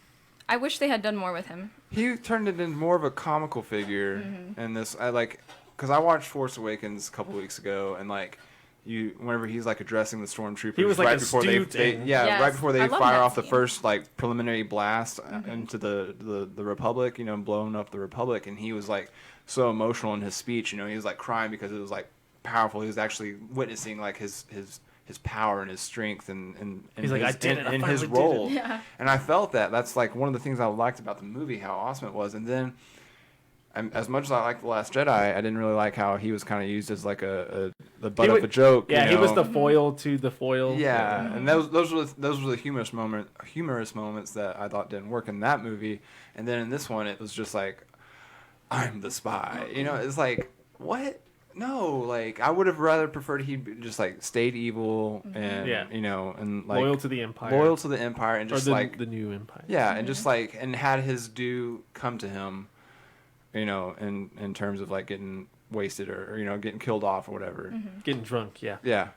I wish they had done more with him. He turned it into more of a comical figure, and this because I watched Force Awakens a couple weeks ago, and like whenever he's like addressing the stormtroopers, He was like right a before astute they and- right Yes, before I they love fire that off the scene. first like preliminary blast into the Republic, blowing up the Republic, and he was like so emotional in his speech, he was like crying because it was like powerful. He was actually witnessing like his power and his strength and He's like, his, "I did it, I in his finally did it." role. Yeah. And I felt that's like one of the things I liked about the movie, how awesome it was. And then as much as I like The Last Jedi, I didn't really like how he was kind of used as like the butt of a joke. Yeah, he was the foil to the foil. Yeah, and those were the humorous moments that I thought didn't work in that movie. And then in this one, it was just like, I'm the spy. It's like, what? No, like I would have rather preferred he just like stayed evil and and like loyal to the Empire. loyal to the Empire and Or just the, like the new Empire. yeah, and just like and had his due come to him, in terms of like getting wasted or getting killed off or whatever. Getting drunk, yeah. Yeah,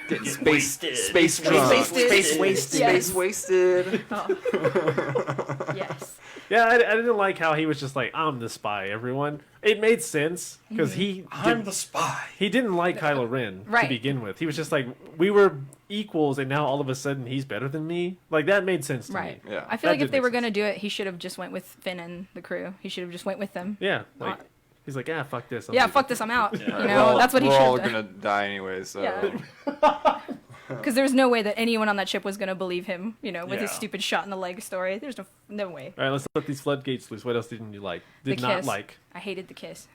Getting space wasted. space drunk, wasted. space wasted, Yes. space wasted. Oh. Yes. Yeah, I didn't like how he was just like, I'm the spy, everyone. It made sense, because I'm the spy. he didn't like Kylo Ren to Right. begin with. He was just like, we were equals, and now all of a sudden he's better than me? Like, that made sense to Right. me. Yeah. I feel That like if did they make were sense. going to do it, he should have just went with Finn and the crew. He should have just went with them. Yeah, like, he's like, fuck this. I'm Yeah, leaving." fuck this, I'm out. Well, That's what he we're should all have done. gonna die anyway, so Yeah. Because there's no way that anyone on that ship was going to believe him, with his Yeah. stupid shot in the leg story. There's no way. All right, let's let these floodgates loose. What else didn't you like? Did The not kiss. like? I hated the kiss.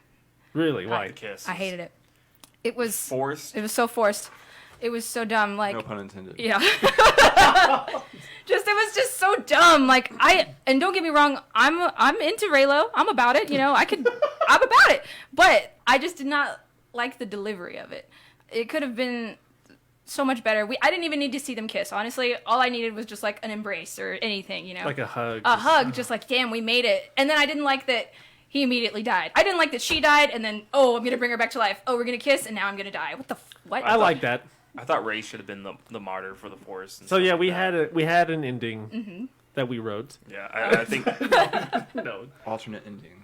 Really? Why? The kiss. I hated it. It was Forced. It was so forced. It was so dumb. Like, no pun intended. yeah. It was just so dumb. Like, and don't get me wrong, I'm into Raylo. I'm about it. I'm about it. But I just did not like the delivery of it. It could have been so much better. I didn't even need to see them kiss. Honestly, all I needed was just like an embrace or anything. Like a hug. A hug, just like, damn, we made it. And then I didn't like that he immediately died. I didn't like that she died, and then, I'm going to bring her back to life. Oh, we're going to kiss, and now I'm going to die. What? I like that. I thought Rey should have been the martyr for the Force. and So stuff yeah, like that. we had an ending that we wrote. Yeah, I think. No. Alternate ending.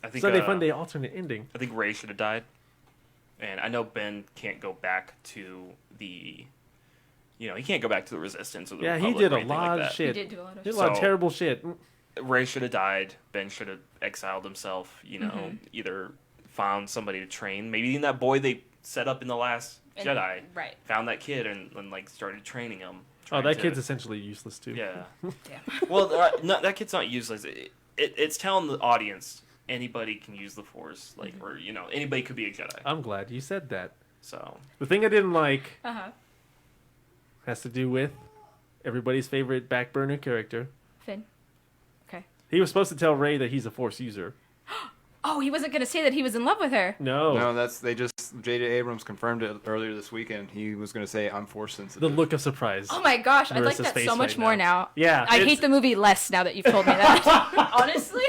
I think. Sunday Fun Day alternate ending. I think Rey should have died, and I know Ben can't go back to the. He can't go back to the Resistance or the Yeah, he Republic did or a anything lot like of that. shit. He did do a lot of Did a lot of So- terrible shit. Rey should have died. Ben should have exiled himself. Either found somebody to train. Maybe even that boy they set up in the Last Jedi. Right. Found that kid and like started training him. Oh, trying that to- kid's essentially useless too. Yeah. Yeah. Well, no, that kid's not useless. It's telling the audience anybody can use the Force, like, or anybody could be a Jedi. I'm glad you said that. So The thing I didn't like Uh-huh. has to do with everybody's favorite back burner character. Finn. Okay. He was supposed to tell Rey that he's a Force user. Oh, he wasn't going to say that he was in love with her. No. No, J.J. Abrams confirmed it earlier this weekend. He was going to say, I'm Force The sensitive. look of surprise. Oh my gosh, I like Marissa's that face so much right more now. now. Yeah, I it's- hate the movie less now that you've told me that. Honestly.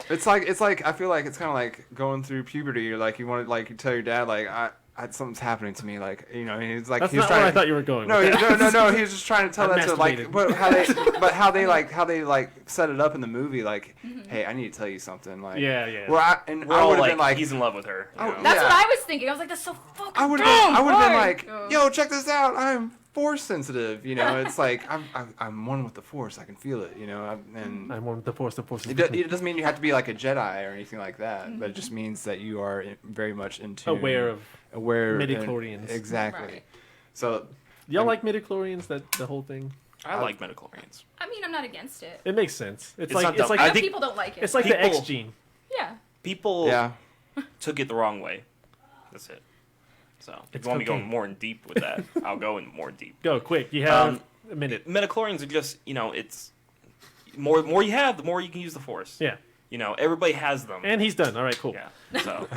It's like I feel like it's kind of like going through puberty. You're like you want to like tell your dad like something's happening to me. Like he's like That's he was not trying where I to, thought you were going. No, with that. no. He was just trying to tell I that to like, masturbated. but how they set it up in the movie. Like, hey, I need to tell you something. Like, Yeah. Well, I we're all would have like, been like, he's in love with her. Oh, know? Yeah. That's what I was thinking. I was like, that's so fucking I would dumb. have been Why? like, Oh. yo, check this out. I'm Force sensitive. It's like I'm one with the Force. I can feel it. And I'm one with the Force. The Force is it doesn't mean you have to be like a Jedi or anything like that, but it just means that you are very much in tune, aware of. aware midichlorians. Exactly. Right. So Y'all like midichlorians? The whole thing. I like midichlorians. I mean, I'm not against it. It makes sense. It's It's like not it's dumb. like I I know think- people don't like it. it's like the people- X gene. Yeah. People yeah, took it the wrong way. That's it. So if It's you want me going cocaine. more in deep with that, I'll go in more deep. Go quick. You have Um, a minute. Midichlorians are just it's more you have, the more you can use the Force. Yeah. Everybody has them. And he's done. All right, cool. Yeah. So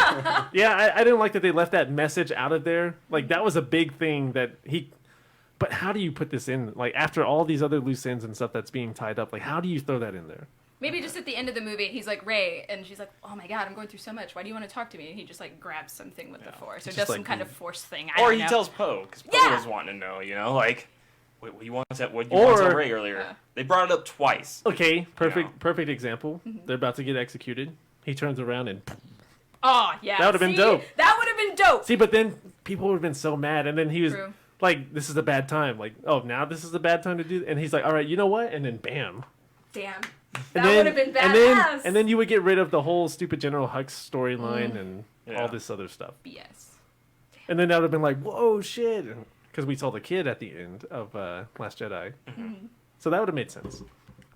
Yeah, I didn't like that they left that message out of there. Like, that was a big thing that he... But how do you put this in? Like, after all these other loose ends and stuff that's being tied up, like, how do you throw that in there? Maybe just at the end of the movie, he's like, Ray, and she's like, oh my god, I'm going through so much. Why do you want to talk to me? And he just, like, grabs something with the Force. Or Just does like some kind you. of Force thing. I or don't he know. tells Poe because Poe Yeah. was wanting to know. Like, What you want to tell Rey earlier? Yeah. They brought it up twice. Okay, perfect example. They're about to get executed. He turns around and Oh, yeah. That would've been See? dope. That would have been dope. see, but then people would have been so mad, and then he was True. like, "This is a bad time." Like, "Oh, now this is a bad time to do," and he's like, "All right, you know what?" And then bam. Damn. And That then, would have been and badass. then you would get rid of the whole stupid General Hux storyline and Yeah. all this other stuff. BS. And then that would have been like, whoa, shit. Because we saw the kid at the end of Last Jedi. So that would have made sense.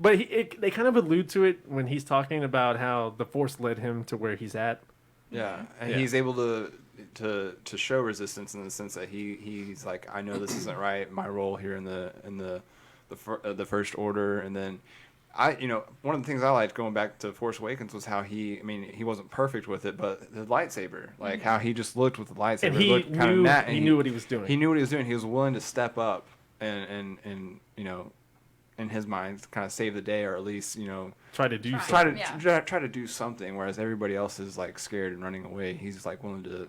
But they kind of allude to it when he's talking about how the Force led him to where he's at. Yeah, and Yeah. he's able to show resistance in the sense that he's like, I know this isn't right. My role here in the First Order, and then one of the things I liked going back to Force Awakens was how he wasn't perfect with it, but the lightsaber, like how he just looked with the lightsaber, And he looked kind of mad. knew what he was doing. He knew what he was doing. He was willing to step up and in his mind, kind of save the day, or at least Try to do Try. something. try to do something. Whereas everybody else is like scared and running away. He's like willing to,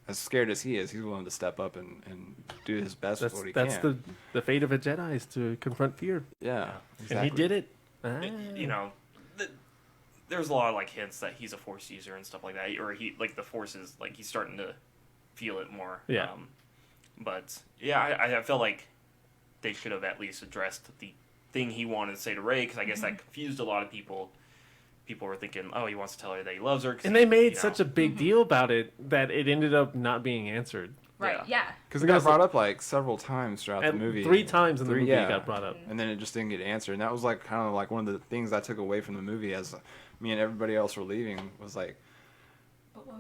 as scared as he is, he's willing to step up and do his best with what he That's can. the fate of a Jedi, is to confront fear. Yeah, exactly. And he did it. There's a lot of like hints that he's a Force user and stuff like that, or he like the Force is like he's starting to feel it more. Yeah. But yeah, I feel like they should have at least addressed the thing he wanted to say to Rey, because I guess that confused a lot of people. People were thinking, oh, he wants to tell her that he loves her. And they made such a big deal about it that it ended up not being answered. Right, yeah. Because it got brought up like several times throughout the And movie. 3 times in the movie it got brought up. And then it just didn't get answered. And that was like kind of like one of the things I took away from the movie as me and everybody else were leaving was like,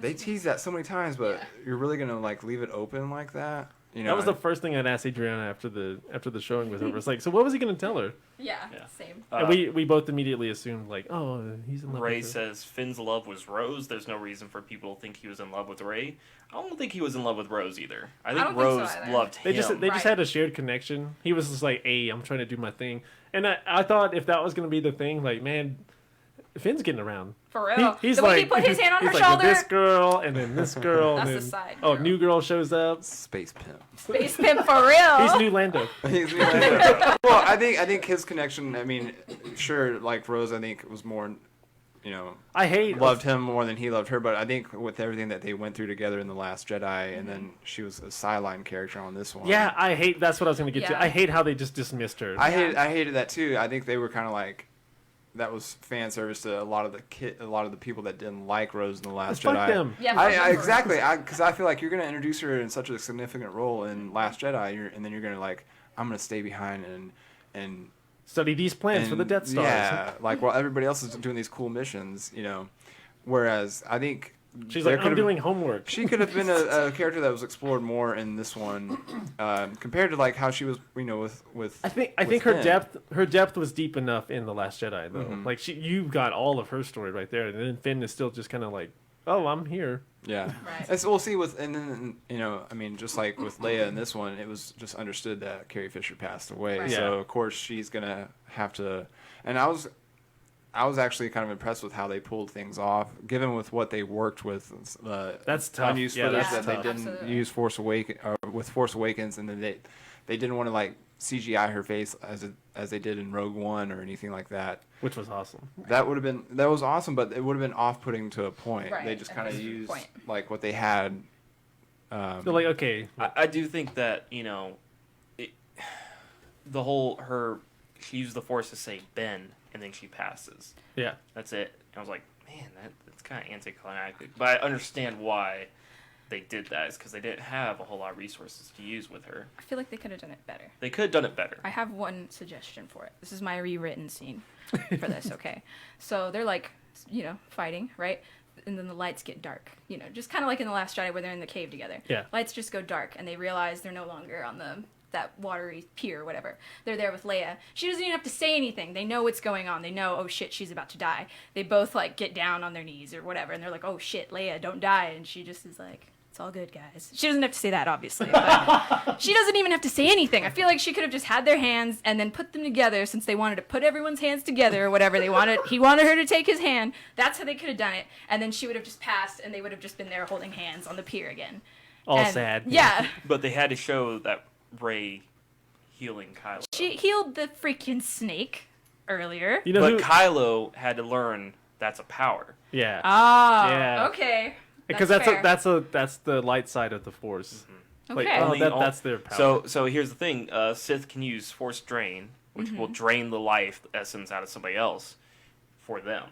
they teased that so many times, but you're really going to like leave it open like that? That was the first thing I'd asked Adriana after the showing was over. It's like, so what was he going to tell her? Yeah, Yeah. same. And we both immediately assumed like, oh, he's in love Rey with her. says Finn's love was Rose. There's no reason for people to think he was in love with Rey. I don't think he was in love with Rose either. I think don't think so Rose either. loved They him. just Right. had a shared connection. He was just like, hey, I'm trying to do my thing. And I thought if that was going to be the thing, like, man, Finn's getting around. For real. He's the way he put his hand on her he's shoulder. Like, this girl, and then this girl, That's and the then side oh, girl. new girl shows up. Space pimp. Space pimp for real. He's new Lando. Well, I think his connection. I mean, sure, like Rose, I think was more, I hate loved him more than he loved her. But I think with everything that they went through together in the Last Jedi, and then she was a sideline character on this one. Yeah, I hate. That's what I was going to get Yeah. to. I hate how they just dismissed her. I hated that too. I think they were kind of like. That was fan service to a lot of the people that didn't like Rose in the Last Fuck Jedi. them. Yeah, I for sure. exactly. Because I feel like you're gonna introduce her in such a significant role in Last Jedi, and then you're gonna like, I'm gonna stay behind and Study these plans for the Death Stars. Yeah, like while everybody else is doing these cool missions, Whereas I think She's there like, I'm could've- doing homework. She could have been a character that was explored more in this one, compared to like how she was, with. I think with her Finn. depth was deep enough in the Last Jedi though. Mhm. Like you got all of her story right there, and then Finn is still just kind of like, oh, I'm here. Yeah. Right. And so we'll see and then just like with Leia in this one, it was just understood that Carrie Fisher passed away. Right. So Yeah. of course she's gonna have to. And I was actually kind of impressed with how they pulled things off, given with what they worked with. That's tough. Unused Yeah, footage that's that tough. they didn't Absolutely. use with Force Awakens, and then they didn't want to like CGI her face as they did in Rogue One or anything like that. Which was awesome. That was awesome, but it would have been off-putting to a point. Right, They just at kind of this used point. like what they had. They're like, okay, I do think that the whole she used the Force to say Ben, and then she passes. yeah. That's it. And I was like, man, that's kind of anticlimactic. But I understand why they did that. It's because they didn't have a whole lot of resources to use with her. I feel like they could have done it better. They could have done it better. I have one suggestion for it. This is my rewritten scene for this, okay? So they're like, fighting, right? And then the lights get dark. Just kind of like in The Last Jedi where they're in the cave together. Yeah. Lights just go dark and they realize they're no longer on that watery pier or whatever. They're there with Leia. She doesn't even have to say anything. They know what's going on. They know, oh shit, she's about to die. They both like get down on their knees or whatever and they're like, oh shit, Leia, don't die. And she just is like, it's all good, guys. She doesn't have to say that, obviously. But she doesn't even have to say anything. I feel like she could have just had their hands and then put them together since they wanted to put everyone's hands together or whatever. He wanted her to take his hand. That's how they could have done it. And then she would have just passed and they would have just been there holding hands on the pier again. All And- sad. Yeah. But they had to show that Rey healing Kylo. She healed the freaking snake earlier. You know But who? Kylo had to learn that's a power. Yeah. Ah, Yeah. okay. Because fair. that's the light side of the Force. Like, Okay. oh, that's their power. So here's the thing: Sith can use Force drain, which will drain the life essence out of somebody else for them,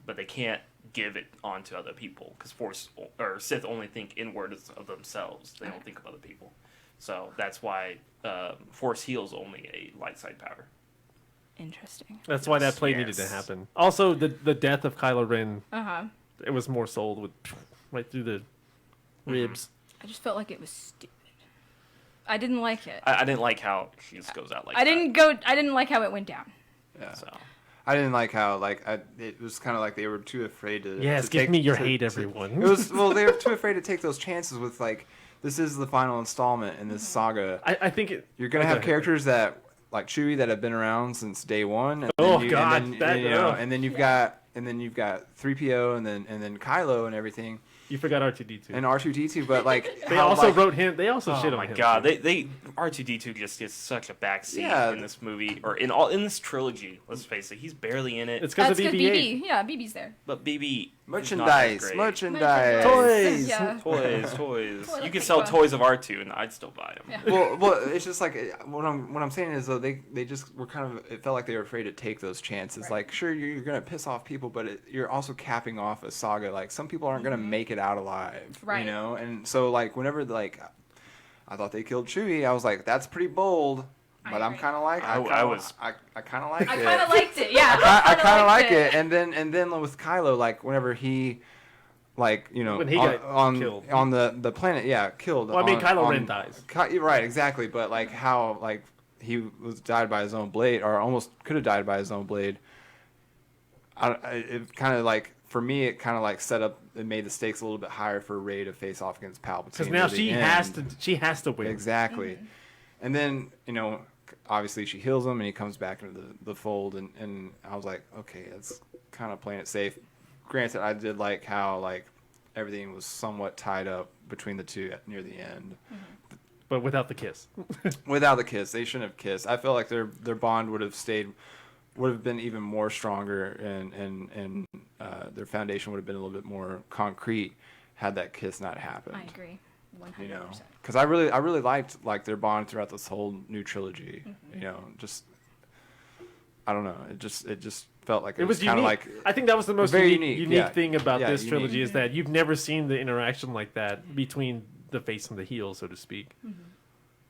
but they can't give it onto other people because Force or Sith only think inward of themselves. They don't think of other people. So that's why Force heals only a light side power. Interesting. That's why that play needed to happen. Also, the death of Kylo Ren, it was more sold with right through the ribs. I just felt like it was stupid. I didn't like it. I didn't like how she just goes out like I that. didn't like how it went down. Yeah. So I didn't like how it was kind of like they were too afraid to. Yes, to give take, me your to- hate, to- everyone. It was they were too afraid to take those chances with like this is the final installment in this saga. I think You're gonna go have ahead. characters that like Chewie that have been around since day one. And Oh, then you, God, and then, that- you know, ugh. and then you've got 3PO and then Kylo and everything You forgot R2D2. and R2D2, but like They how, also like, wrote him. They also shit oh on my him. god, too. they R2D2 just gets such a backseat Yeah. in this movie or in this trilogy. Let's face it, he's barely in it. It's because That's of good, BB-8. BB. Yeah, BB's there. But BB merchandise. Toys. Yeah. toys. Toilet You could sell paper. toys of R2 and I'd still buy them. Yeah. Well, it's just like what I'm saying is though they just were kind of it felt like they were afraid to take those chances. Right. Like sure you're gonna piss off people, but you're also capping off a saga. Like some people aren't gonna make it out alive, Right. you know. And so like whenever like I thought they killed Chewie, I was like that's pretty bold. But I'm agree. kind of like I kind of like I it. kind of liked it. Yeah. I kinda kind of liked like it. And then with Kylo, like whenever he, like you know, When he got killed. on the planet, yeah, killed. Well, I mean, on- Kylo on- Ren dies. You're right, exactly. But like how like he was died by his own blade, or almost could have died by his own blade. It kind of like for me, it kind of like set up. It made the stakes a little bit higher for Rey to face off against Palpatine. Because now near the she end. has to win. Exactly. And then, you know, obviously she heals him and he comes back into the fold. And I was like, okay, that's kind of playing it safe. Granted, I did like how, like, everything was somewhat tied up between the two near the end. But without the kiss. Without the kiss. They shouldn't have kissed. I felt like their bond would have been even more stronger and their foundation would have been a little bit more concrete had that kiss not happened. I agree. 100%. You know, because I really liked like their bond throughout this whole new trilogy. You know, just I don't know, it just felt like it was kind of unique. like I think that was the most very unique unique, yeah. thing about Yeah, this unique. trilogy is that you've never seen the interaction like that between the face and the heel, so to speak.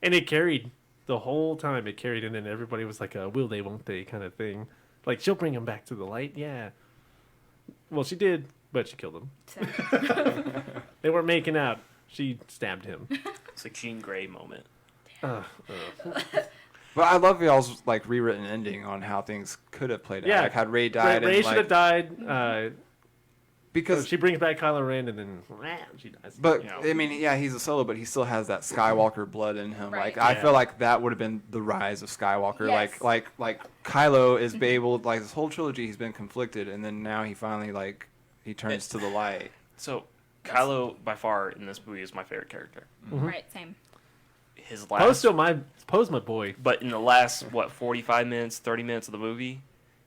And it carried the whole time. It carried, and then everybody was like a "will they, won't they" kind of thing. Like she'll bring him back to the light, yeah. Well, she did, but she killed him. Sad. They weren't making out. She stabbed him. It's a Jean Grey moment. But I love y'all's like rewritten ending on how things could have played out. Yeah. Like had Rey died Ray and should have like died. because She brings back Kylo Ren, and then she dies. but you know. I mean yeah he's a Solo but he still has that Skywalker blood in him. Right. Like I Yeah. feel like that would have been the rise of Skywalker. Yes. Like Kylo is able like this whole trilogy he's been conflicted and then now he finally like he turns to the light. So Kylo by far in this movie is my favorite character. Right, same. His Poe's last Poe's my boy. but in the last 45 minutes, 30 minutes of the movie,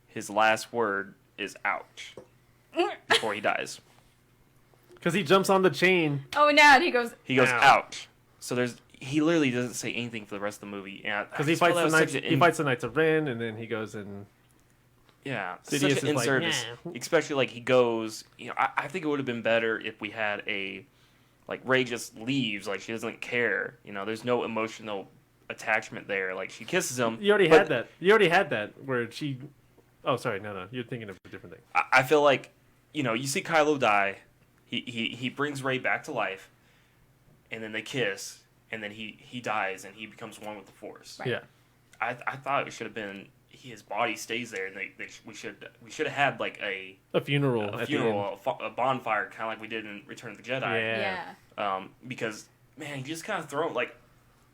his last word is ouch before he dies. Because he jumps on the chain. Oh, now he goes. He goes Ow. ouch. So he literally doesn't say anything for the rest of the movie. Because he fights the Knights of Ren, and then he goes and Yeah, Sidious such is an like, in-service. "Nah." Especially like he goes. You know, I think it would have been better if we had like Rey just leaves, like she doesn't care. You know, there's no emotional attachment there. Like she kisses him. you already but had that. You already had that where she. Oh, sorry, no, you're thinking of a different thing. I feel like, you know, you see Kylo die. He brings Rey back to life, and then they kiss, and then he dies, and he becomes one with the Force. Right. Yeah. I thought it should have been his body stays there, and we should have had like a funeral. a at funeral, a bonfire, kind of like we did in Return of the Jedi. Yeah. Yeah. Because man, you just kind of throw him like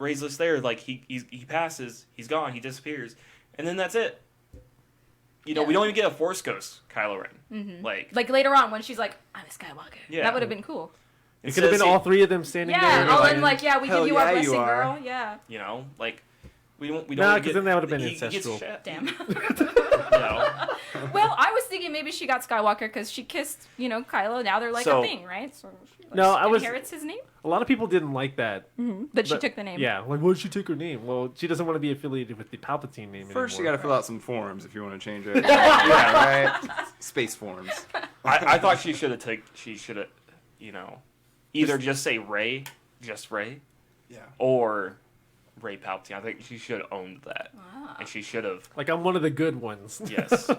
Rey's just there, like he passes, he's gone, he disappears, and then that's it. You know, Yeah. we don't even get a Force Ghost Kylo Ren. Like later on when she's like, I'm a Skywalker. Yeah. That would have been cool. It could have been all three of them standing Yeah, there. all like, in like, yeah, we Hell give you yeah, our you blessing, are. girl. Yeah. You know, like We don't. No, because then that would have been he gets ancestral. Damn. No. Well, I was thinking maybe she got Skywalker because she kissed, Kylo. Now they're like So- a thing, right? So she, No, I was- inherits his name. A lot of people didn't like that. But she took the name. Yeah, like, why did she take her name? Well, she doesn't want to be affiliated with the Palpatine name First, you anymore. got to fill out some forms if you want to change it. Yeah, right. Space forms. I thought she should have either just say Rey, just Rey, Yeah. or Rey Palpatine. I think she should have owned that, Ah. and she should have. Like, I'm one of the good ones. Yes.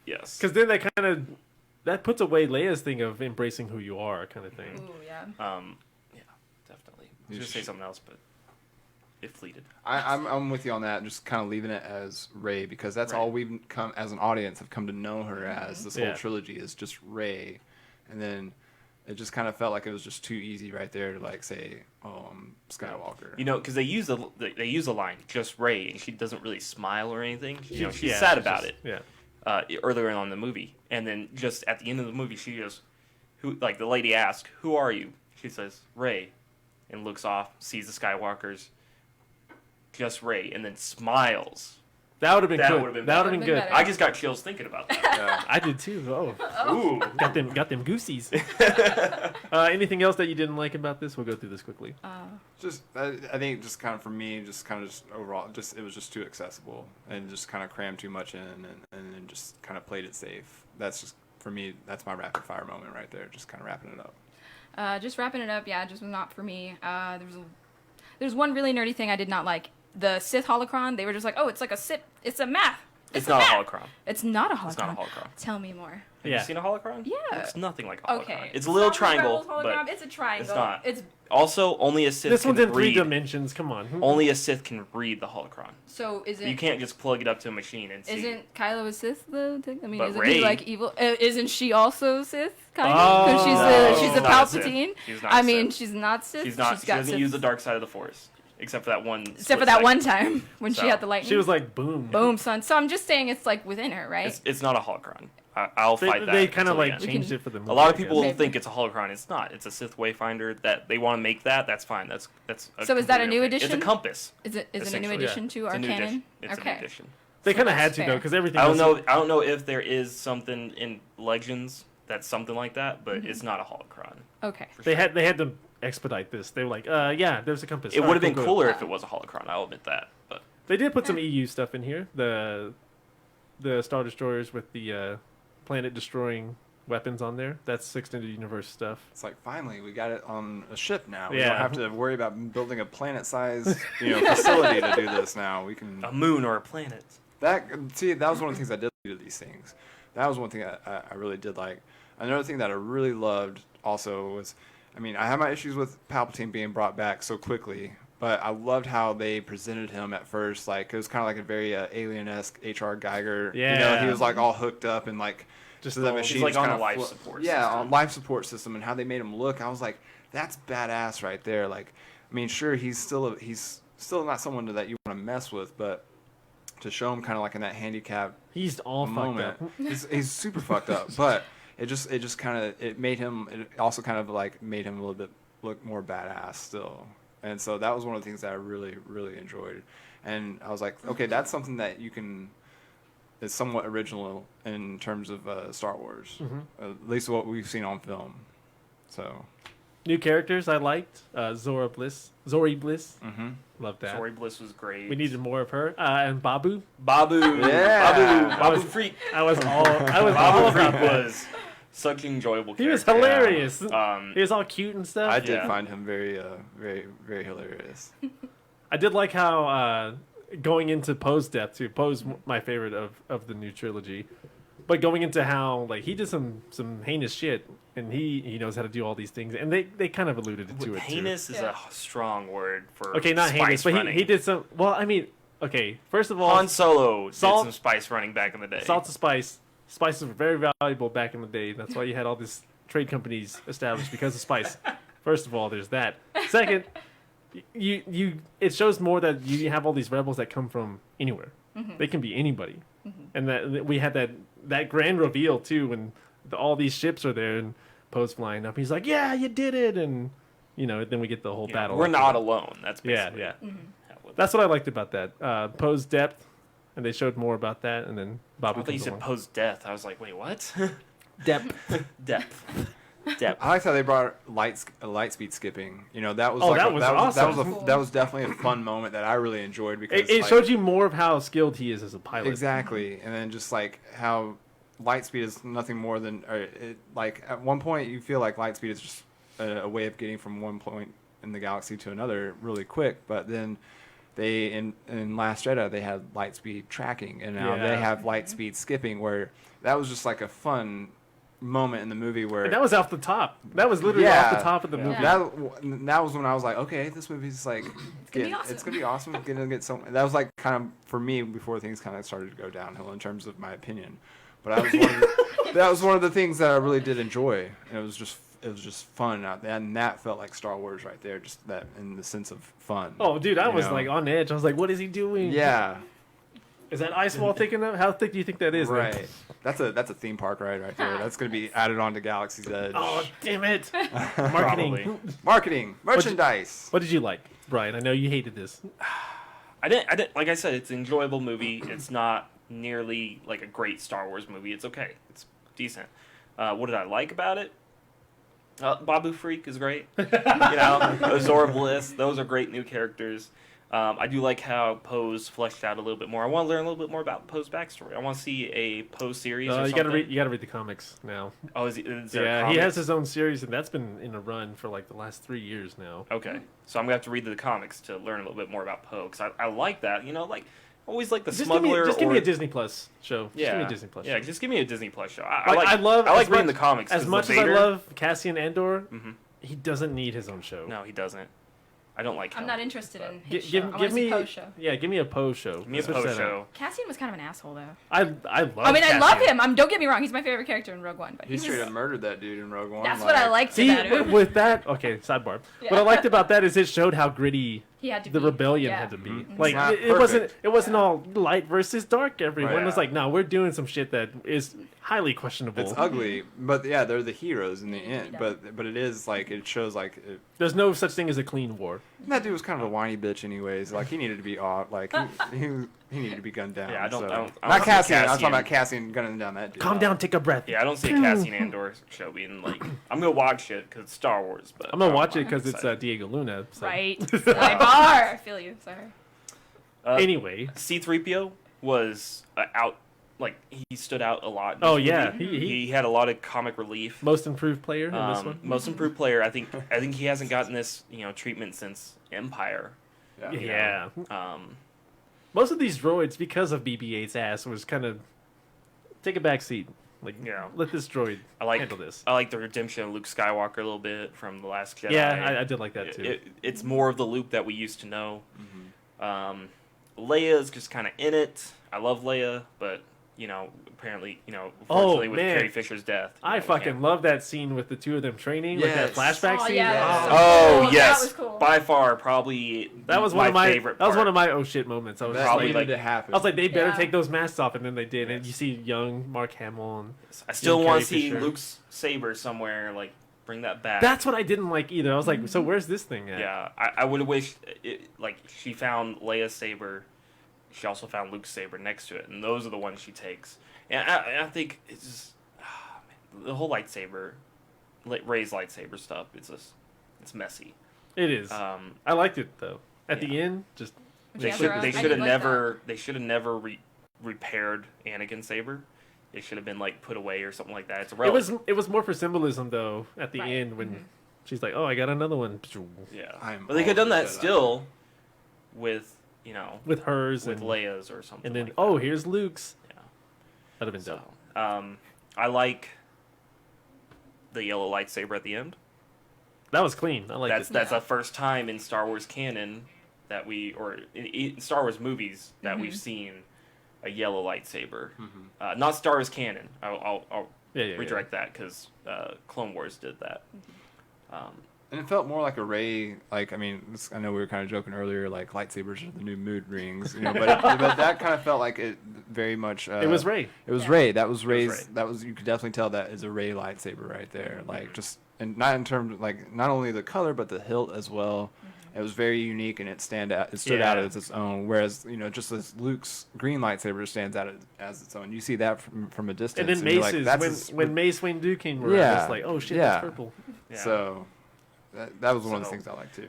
Yes. Because then that puts away Leia's thing of embracing who you are, kind of thing. Ooh, yeah. Yeah, definitely. I was You gonna say sh- something else, but it fleeted. I'm with you on that. Just kind of leaving it as Rey because that's Right. all we've come as an audience have come to know her as. This whole Yeah. trilogy is just Rey, and then it just kind of felt like it was just too easy right there to like say, "Oh, I'm Skywalker." Because they use the line just Rey, and she doesn't really smile or anything. She's Yeah, sad it's about just- it. Yeah. Earlier on in the movie, and then just at the end of the movie, she goes, "Who?" Like the lady asks, "Who are you?" She says, "Rey," and looks off, sees the Skywalkers, just Rey, and then smiles. That would have been That good. would've been That would have been better. good. Better. I just got chills thinking about that. Yeah. I did too. Oh, Ooh, got them goosies. Anything else that you didn't like about this? We'll go through this quickly. Just I think just kind of for me, just overall, it was just too accessible and just kind of crammed too much in and then just kind of played it safe. That's just for me. That's my rapid fire moment right there. Just kind of wrapping it up. Just wrapping it up, yeah, just not for me. There's one really nerdy thing I did not like. The Sith holocron, they were just like, oh, it's like a Sith, it's a math. it's not a math. holocron. It's not a holocron. It's not a holocron. Tell me more. Have Yeah. you seen a holocron? Yeah. It's nothing like a holocron. Okay. It's a little Star Wars triangle, Rebels hologram, but it's a triangle. not. It's also only a Sith This can one's in three read. dimensions. Come on. Only a Sith can read the holocron. so isn't You can't just plug it up to a machine and see. isn't Kylo a Sith though? I mean, But isn't Rey- he like evil? Isn't she also Sith? Kind of, Oh. because No, she's a not a Sith. Palpatine. She's not I a mean, Sith. she's not Sith. She's not. She's She got doesn't Sith. use the dark side of the Force, except for that one. Except for that one time when she So, had the lightning. She was like, boom. boom, son. So I'm just saying it's like within her, right? It's not a holocron. I'll They, fight that. they kind of until the like end. changed can- it for the movie. A lot of I guess. people Maybe. think it's a holocron. It's not. It's a Sith wayfinder. That they want to make that. That's fine. That's. So is that a completely new okay. addition? It's a compass. Is it a new Essentially, addition to It's our a new canon? addition. It's okay. a new addition. They So kind of that's had to though, fair. because everything. I don't else- know. I don't know if there is something in Legends that's something like that, but it's not a holocron. Okay. for They sure. had to expedite this. They were like, yeah, there's a compass. It All would have right, been cool, cooler if it was a holocron. I'll admit that. But They did put some EU stuff in here. The Star Destroyers with the planet destroying weapons on there. That's extended universe stuff. It's like finally we got it on a ship now. We Yeah. don't have to worry about building a planet-sized facility to do this now. We can a moon or a planet. that was one of the things I did do to these things. That was one thing I really did like. Another thing that I really loved also was, I mean, I had my issues with Palpatine being brought back so quickly, but I loved how they presented him at first. Like it was kind of like a very alien-esque H.R. Geiger. Yeah. He was like all hooked up and like Just so that all- machine He's like just on kinda a life flo- support Yeah, system. on life support system, and how they made him look. I was like, that's badass right there. Like, I mean, sure, he's still not someone that you want to mess with, but to show him kind of like in that handicap He's all moment, fucked up. he's super fucked up. But it just kind of it also kind of like made him a little bit look more badass still. And so that was one of the things that I really really enjoyed. And I was like, okay, that's something that you can. Is somewhat original in terms of Star Wars, at least what we've seen on film. So, New characters I liked. Zori Bliss. Loved that. Zori Bliss was great. We needed more of her. And Babu. Babu. Yeah. Babu Freak. I was all all Babu about Freak that. was such an enjoyable He was character. hilarious. Um, He was all cute and stuff. I did Yeah. find him very, very hilarious. I did like how going into Poe's death too. Poe's my favorite of the new trilogy, but going into how like he did some heinous shit, and he knows how to do all these things, and they kind of alluded to it heinous is Yeah. a strong word for too. Okay, not spice heinous, but running. he did some. Well, I mean, okay. First of all, Han Solo Salt- did some spice running back in the day. salt to spice. Spices were very valuable back in the day. That's why you had all these trade companies established because of spice. First of all, there's that. Second, you it shows more that you have all these rebels that come from anywhere. They can be anybody, and that we had that grand reveal too when all these ships are there and Poe's flying up. He's like, "Yeah, you did it," and then we get the whole battle. We're after not that. alone. That's Yeah, basically yeah. what That's what I liked about that. Poe's depth, and they showed more about that, and then I Babu thought you comes said along. post death. I was like, wait, what? Depth. Depth. Depth. I liked how they brought light speed skipping. You know, that was Oh, like that was awesome. that was definitely a fun moment that I really enjoyed because It like, showed you more of how skilled he is as a pilot. exactly, and then just like how light speed is nothing more than like at one point you feel like light speed is just a way of getting from one point in the galaxy to another really quick, but then they in Last Jedi they had light speed tracking, and now they have light speed skipping, where that was just like a fun moment in the movie where And that was off the top. That was literally off the top of the movie. that was when I was like, okay, this movie's like it's gonna be awesome. It's gonna get so. That was like kind of for me before things kind of started to go downhill in terms of my opinion. But that was one of the things that I really did enjoy, and it was just fun, and that felt like Star Wars right there, just that in the sense of fun. Oh, dude, I was like on edge. I was like, what is he doing? Yeah. Is that ice wall thick enough? How thick do you think that is? Right. Then? That's a theme park ride right there. That's going to be added on to Galaxy's Edge. Oh, damn it. Marketing. Probably. Marketing. Merchandise. What did you like, Brian? I know you hated this. I didn't. Like I said, it's an enjoyable movie. It's not nearly like a great Star Wars movie. It's okay. It's decent. What did I like about it? Babu Freak is great. Azor Bliss. Those are great new characters. I do like how Poe's fleshed out a little bit more. I want to learn a little bit more about Poe's backstory. I want to see a Poe series. Or you something. gotta read the comics now. Oh, is there Yeah, comics? he has his own series, and that's been in a run for like the last 3 years now. Okay, so I'm gonna have to read the comics to learn a little bit more about Poe, because I like that. Always like the smuggler. Just give me a Disney Plus show. Just give me a Disney Plus show. Yeah, just give me a Disney Plus show. I love. I like as reading much- the comics. As 'cause much the as I Vader- love Cassian Andor, Mhm. he doesn't need his own show. No, he doesn't. I don't like him. I'm not interested in Gi- his show. I give want to see me Poe's show. Yeah, give me a Poe show. Give me a Switch Poe that show. up. Cassian was kind of an asshole, though. I love. I mean, I love Cassian. him. Don't get me wrong. He's my favorite character in Rogue One. But He straight up murdered that dude in Rogue One. That's what I liked See, about him. with that, okay, sidebar. Yeah. What I liked about that is it showed how gritty He had to the be. rebellion Yeah. had to be. Mhm. Like Not it wasn't. perfect. It wasn't all light versus dark. Everyone Right. was like, no, we're doing some shit that is highly questionable. It's ugly, but yeah, they're the heroes in the Yeah, end. yeah. But it is like it shows like There's no such thing as a clean war. that dude was kind of a whiny bitch, anyways. Like he needed to be off. Like he needed to be gunned down. Yeah, I don't so. see Not Cassian. I was Cassian. talking about Cassian gunning down that dude. Calm down, take a breath. Yeah, I don't see a Cassian Andor show being like. I'm gonna watch it because it's Star Wars, but I'm gonna I'm watch it not because it's excited. Diego Luna. So. Right. Sidebar. I feel you. Sorry. Anyway, C-3PO was out. Like he stood out a lot. in Oh, this yeah. movie. He- He had a lot of comic relief. most improved player in this one. Most improved player. I think he hasn't gotten this treatment since Empire. Yeah. Yeah. Um, Most of these droids, because of BB-8's ass, was kind of take a back seat. Like, Yeah. let this droid I like handle this. I like the redemption of Luke Skywalker a little bit from the Last Jedi. Yeah, I did like that too. It's more of the Luke that we used to know. Mm-hmm. Leia is just kind of in it. I love Leia, but apparently, unfortunately with man. Carrie Fisher's death, I fucking love that scene with the two of them training, like that Yes. flashback Oh, scene. yeah. Oh That yes, was cool. by far probably That was one of my favorite. that was part. one of my oh shit moments. I was That just Probably like, needed like- to happen. I was like, they better Yeah. take those masks off, and then they did. And Yes. you see young Mark Hamill, and I still Carrie want to see Fisher. Luke's saber somewhere. Like bring that back. that's what I didn't like either. I was like, so where's this thing at? Yeah, I would have wished like she found Leia's saber. She also found Luke's saber next to it, and those are the ones she takes. And I think it's just the whole lightsaber, Rey's lightsaber stuff. It's messy. It is. I liked it though. At the yeah. end, just They Yeah, should bro. they I should did have like never they should have never repaired Anakin's saber. It should have been like put away or something like that. It's a relic. it was more for symbolism though. At the Right. end when Mhm. she's like, "Oh, I got another one," Yeah, I'm but they could have done all that for Jedi. still with with hers with and Leia's or something. and then like oh, that. here's Luke's. Yeah. That'd have been So, dope. I like the yellow lightsaber at the end. That was clean. I like That's it. that's Yeah. the first time in Star Wars canon that in Star Wars movies that we've seen a yellow lightsaber. Not Star Wars canon. I'll Yeah. redirect that because Clone Wars did that. And it felt more like a Rey. Like I mean, I know we were kind of joking earlier. Like lightsabers are the new mood rings, but that kind of felt like it very much. It was Rey. It was Yeah. Rey. That was Rey's. Rey. That was you could definitely tell that is a Rey lightsaber right there. Like just and not in terms of, like not only the color but the hilt as well. It was very unique, and it stood out as its own. Whereas just as Luke's green lightsaber stands out as its own. You see that from a distance. And then Mace's when Mace Windu came around, it's like, oh shit, that's purple. Yeah. So that was one of the things I liked too.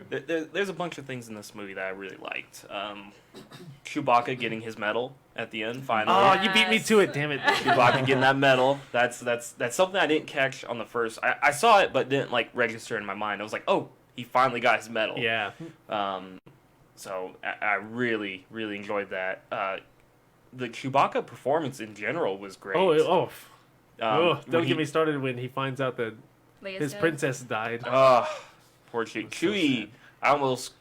There's a bunch of things in this movie that I really liked. Chewbacca getting his medal at the end finally. Oh, you beat me to it, damn it. Chewbacca getting that medal. That's something I didn't catch on the first. I saw it, but didn't register in my mind. I was like, oh, he finally got his medal. Yeah. So I really, really enjoyed that. The Chewbacca performance in general was great. Don't get me started when he finds out that his princess died. Poor Chewie. Chewie, I almost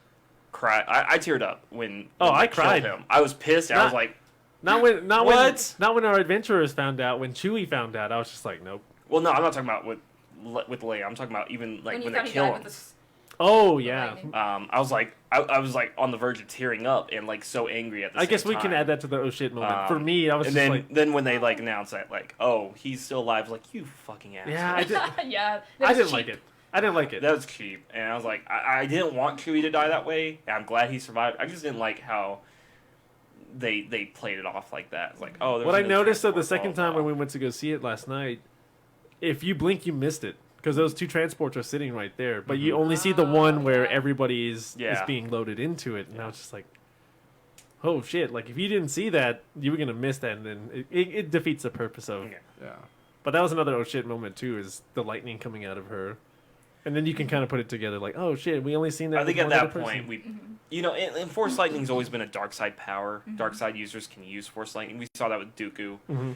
cried. I teared up when I they cried. killed him. I was pissed. I was like, not when our adventurers found out. When Chewie found out, I was just like, nope. Well, no, I'm not talking about with Leia. I'm talking about even when they kill him. Oh yeah. I was like on the verge of tearing up and so angry at the same time. I guess we can add that to the oh shit moment. For me, I was then when they announced that oh, he's still alive, I was like, you fucking asshole. Yeah, I did. Yeah, I didn't like it. I didn't like it. That was cheap, and I was like, I didn't want Chewie to die that way. And I'm glad he survived. I just didn't like how they played it off like that. It's like, oh, what I noticed the second time when we went to go see it last night, if you blink, you missed it. Because those two transports are sitting right there, but you only see the one where everybody is being loaded into it, and I was just like, "Oh shit!" If you didn't see that, you were gonna miss that, and then it defeats the purpose of. Yeah. But that was another oh shit moment too, is the lightning coming out of her, and then you can kind of put it together oh shit, we only seen that. I think at that point and Force Lightning's always been a dark side power. Dark side users can use Force Lightning. We saw that with Dooku.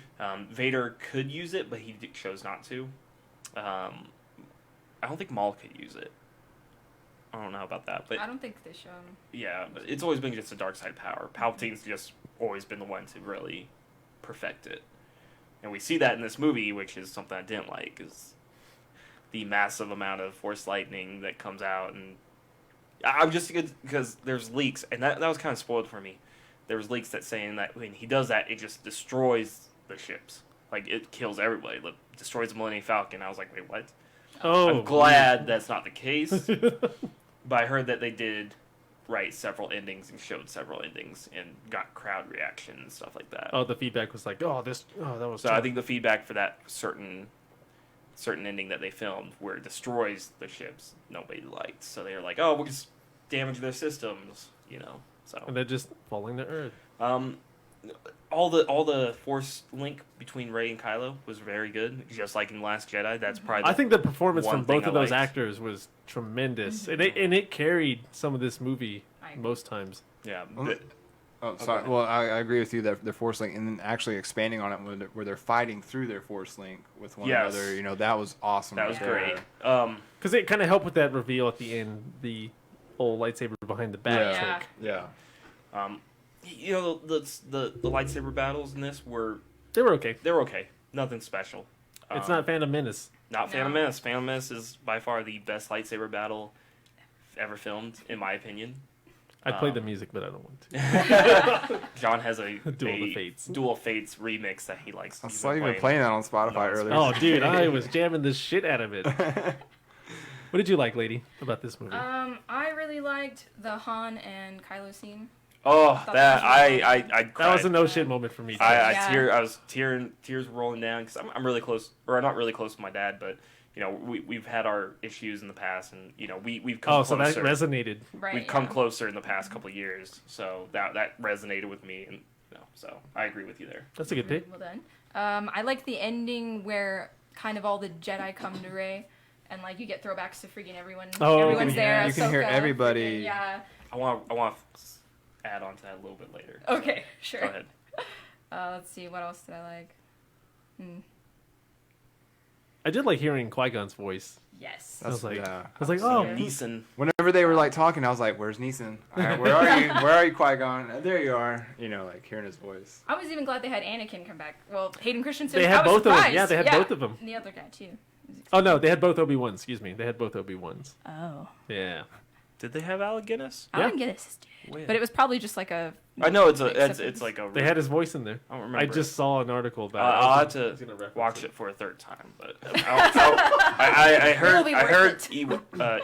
Vader could use it, but he chose not to. I don't think Maul could use it. I don't know about that, but I don't think they show him. Yeah, but it's always been just a dark side power. Palpatine's just always been the one to really perfect it, and we see that in this movie, which is something I didn't like, is the massive amount of Force lightning that comes out, and I'm just because there's leaks, and that was kind of spoiled for me. There was leaks that saying that when he does that, it just destroys the ships, it kills everybody, destroys the Millennium Falcon. I was like, wait, what? Oh, I'm glad that's not the case, but I heard that they did write several endings and showed several endings and got crowd reaction and stuff like that. Oh, the feedback was that was. So tough. I think the feedback for that certain ending that they filmed where it destroys the ships, nobody liked. So they were like, oh, we'll just damage their systems, So and they're just falling to Earth. All the Force link between Rey and Kylo was very good, just like in Last Jedi. That's probably I think the performance from both of those liked. Actors was tremendous, and it carried some of this movie most times. Yeah. Sorry. Well, I agree with you that the Force link, and then actually expanding on it where they're fighting through their Force link with one another. That was awesome. That was great. Because it kind of helped with that reveal at the end, the old lightsaber behind the back trick. Yeah. The lightsaber battles in this they were okay. They were okay. Nothing special. It's not Phantom Menace. Not Phantom Menace. Phantom Menace is by far the best lightsaber battle ever filmed, in my opinion. I'd play the music, but I don't want to. John has a Duel of Fates remix that he likes. I saw you been playing that on Spotify earlier. Oh, dude, I was jamming the shit out of it. What did you like, lady, about this movie? I really liked the Han and Kylo scene. Oh, that I cried. That was a no shit moment for me. Too. I was tears were rolling down because I'm really close, or I'm not really close to my dad, but we've had our issues in the past, and we've come closer. Oh, so that resonated. Right. We've come closer in the past couple of years, so that resonated with me, and so I agree with you there. That's a good pick. Well done. I like the ending where kind of all the Jedi come to Rey, and you get throwbacks to freaking everyone. Everyone's there. You can hear everybody. Yeah. I want to add on to that a little bit later. Okay, sure. Go ahead. Let's see, what else did I like? I did like hearing Qui-Gon's voice. Yes. I was like, yeah. oh, Neeson. Whenever they were talking, I was like, "Where's Neeson? Where are you? Where are you, Qui-Gon? There you are." Hearing his voice. I was even glad they had Anakin come back. Well, Hayden Christensen. They had both surprised. of them. Yeah, they had both of them. And the other guy too. Oh no, they had both Obi-Wans. Excuse me, they had both Obi-Wans. Oh. Yeah. Did they have Alec Guinness? I don't get it, When? but it was probably just like a. I know it's like a. They had his voice in there. I don't remember. I just saw an article about it. I'll have to watch it for a third time, but I heard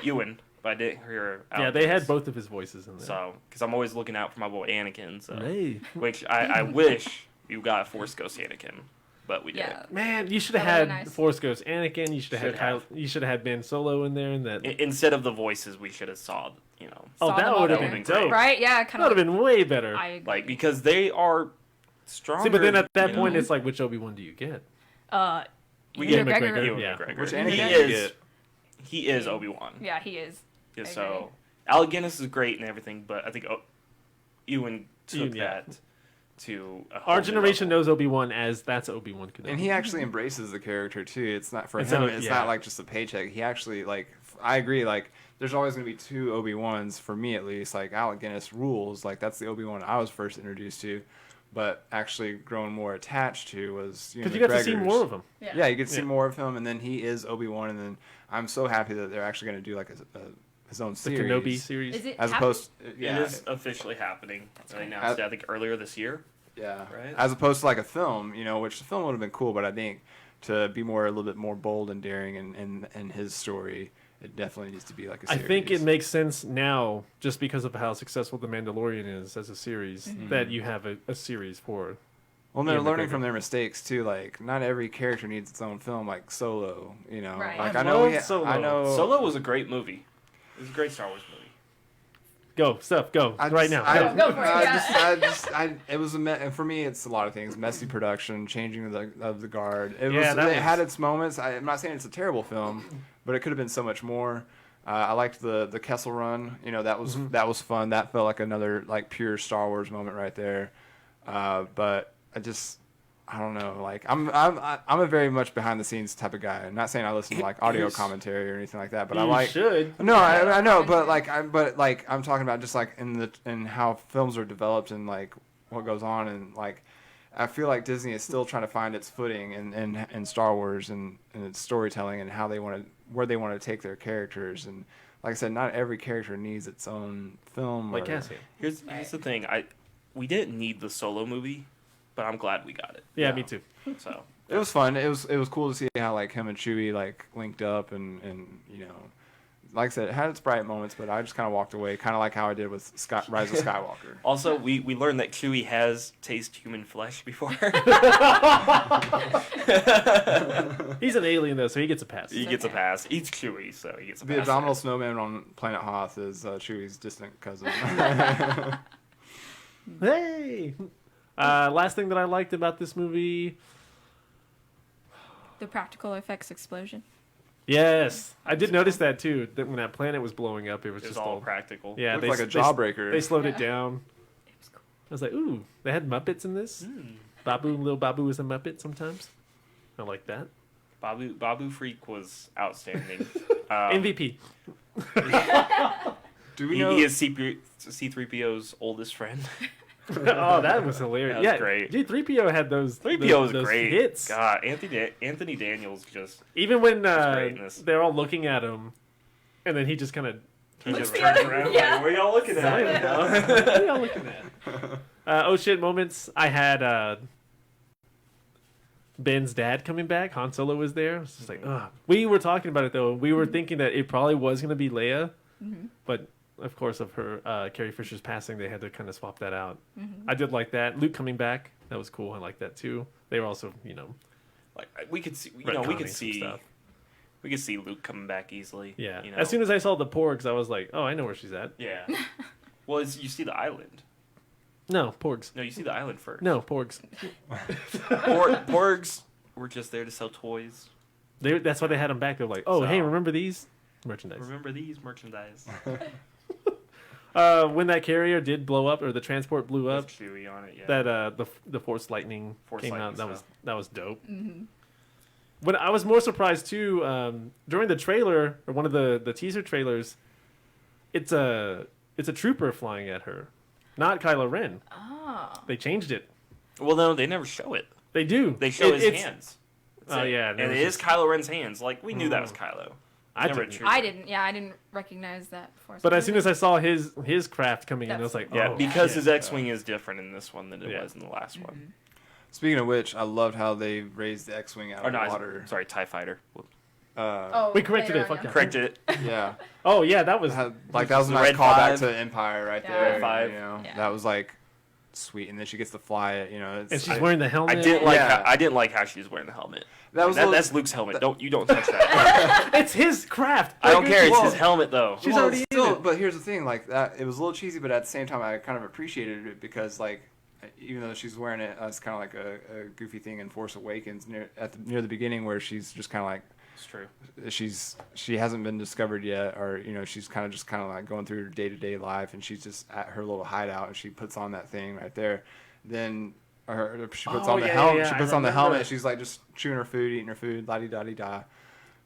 Ewan but I didn't hear. Yeah, they had both of his voices in there. So, because I'm always looking out for my boy Anakin. So, Hey. which I wish you got Force Ghost Anakin, but we Yeah. didn't. Man, you should have That had would've been nice. Force Ghost Anakin. You should have had Should Kyle, have. you should have had Ben Solo in there, and that. Instead of the voices, we should have saw. Oh, Saw that them all would have there. been Great. dope. Right? Yeah, That kind would of. have been way better. I agree. Like because they are stronger. See, but then at that you point, know? it's like, which Obi-Wan do you get? We Ewan get McGregor. Ewan Yeah. McGregor. Which He Anakin is. you get? He is Obi-Wan. Yeah, he is. Yeah, I so Alec Guinness is great and everything, but I think Ewan took Ewan, yeah. that to a whole Our new generation level. knows Obi-Wan as that's Obi-Wan Kenobi. And he actually embraces the character too. It's not for It's him. not- It's yeah. not like just a paycheck. He actually I agree. Like there's always gonna be two Obi-Wans for me at least. Like Alec Guinness rules. Like that's the Obi-Wan I was first introduced to, but actually grown more attached to was because you got to see more of him. Yeah, you get to see Yeah. more of him, and then he is Obi-Wan, and then I'm so happy that they're actually gonna do like his own The series. Kenobi series. Is it As happening? opposed, yeah, It is officially happening. They announced it, I think, earlier this year. yeah, Right. as opposed to like a film, which the film would have been cool, but I think to be a little bit more bold and daring in his story, it definitely needs to be like a I series. think it makes sense now, just because of how successful The Mandalorian is as a series, that you have a series for. Well, and they're Ian learning McGregor. from their mistakes too. Like, not every character needs its own film, like Solo. Right. Like I I know, love Solo. I know. Solo was a great movie. It was a great Star Wars movie. Go, Steph, go right now. Go for it, It was and for me, it's a lot of things: messy production, changing of the guard. It Yeah, it had its moments. I'm not saying it's a terrible film, but it could have been so much more. I liked the Kessel Run. That was fun. That felt like another like pure Star Wars moment right there. But I don't know. Like I'm a very much behind the scenes type of guy. I'm not saying I listen to like audio commentary or anything like that, but I You like. should. No, I know, but I'm talking about just like in how films are developed and like what goes on, and like I feel like Disney is still trying to find its footing in Star Wars and its storytelling and how where they want to take their characters. And like I said, not every character needs its own film. Like or, Cassian. Here's the thing. We didn't need the Solo movie, but I'm glad we got it. Yeah, Yeah. me too. So It was fun. It was cool to see how like him and Chewie like linked up and like I said, it had its bright moments, but I just kind of walked away, kind of like how I did with Rise of Skywalker. also we learned that Chewie has tasted human flesh before. He's an alien though, so he gets a pass. He gets a pass. He's Chewie, so he gets a The pass. Abominable Snowman on Planet Hoth is Chewie's distant cousin. Hey. Last thing that I liked about this movie. The practical effects explosion. Yes, I did notice that too. That when that planet was blowing up, it was It was just all practical. Yeah, Looked like a jawbreaker. They slowed it Yeah. down. It was cool. I was like, ooh, they had Muppets in this. Little Babu is a Muppet sometimes. I like that. Babu Freak was outstanding. MVP. Do we He, know? he is C-3PO's oldest friend. Oh, that was hilarious. That was Yeah, great. Dude, 3PO had those. 3PO was those great. hits. God, Anthony Daniels just Even when great in this. they're all looking at him, and then he just kind of. he Looks just the turns other- around yeah. like, what are y'all looking at? You know? What are y'all looking at? Oh shit! Moments. I had Ben's dad coming back. Han Solo was there. It's just like, ugh. We were talking about it though. We were thinking that it probably was going to be Leia, but of course, of her Carrie Fisher's passing, they had to kind of swap that out. I did like that. Luke coming back. That was cool. I like that too. They were also, Like we could see, we retconning could some see, stuff. we could see Luke coming back easily. Yeah. You know? As soon as I saw the Porgs, I was like, oh, I know where she's at. Yeah. Well, you see the island. No, Porgs. No, you see the island first. No, Porgs. Porgs were just there to sell toys. That's why they had them back. They're like, oh, hey, So- remember these? Merchandise. Remember these merchandise? When that carrier did blow up, or the transport blew up, With Chewie on it, yeah. that the Force Lightning Force came Lightning out. stuff. That was dope. But I was more surprised too. During the trailer, or one of the teaser trailers, it's a trooper flying at her, not Kylo Ren. Oh. They changed it. Well, no, they never show it. They do. They show his it's- hands. Oh, yeah, and there it was is just- Kylo Ren's hands. Like we knew that was Kylo. I Never a didn't. trooper. I didn't. Yeah, I didn't recognize that before. But as soon as I saw his craft coming in, I That's- was like, Yeah, oh, because shit. his X-wing is different in this one than it Yeah. was in the last one. Speaking of which, I loved how they raised the X-wing out Or of no, the water. sorry, TIE Fighter. Whoop. Oh, We corrected later it, on, fuck yeah. yeah. Corrected it. Yeah. Oh yeah, that was That was a nice Red callback five. to Empire right Yeah. there. Red five. You know, Yeah. that was like sweet, and then she gets to fly it. You know, it's, and she's wearing the I helmet. didn't like. Yeah. I didn't like how she was wearing the helmet. That was a little- That's Luke's helmet. You don't touch that. It's his craft. I don't care. It's Well, his helmet though. She's well, already in still, it. but here's the thing, like that, it was a little cheesy, but at the same time, I kind of appreciated it because, like, even though she's wearing it, it's kind of like a goofy thing in Force Awakens near the beginning where she's just kind of like It's true. she hasn't been discovered yet, or you know, she's kind of like going through her day-to-day life, and she's just at her little hideout, and she puts on that thing right there. Then she puts on the helmet. She puts on the helmet. And she's like just chewing her food, eating her food, la di da di da.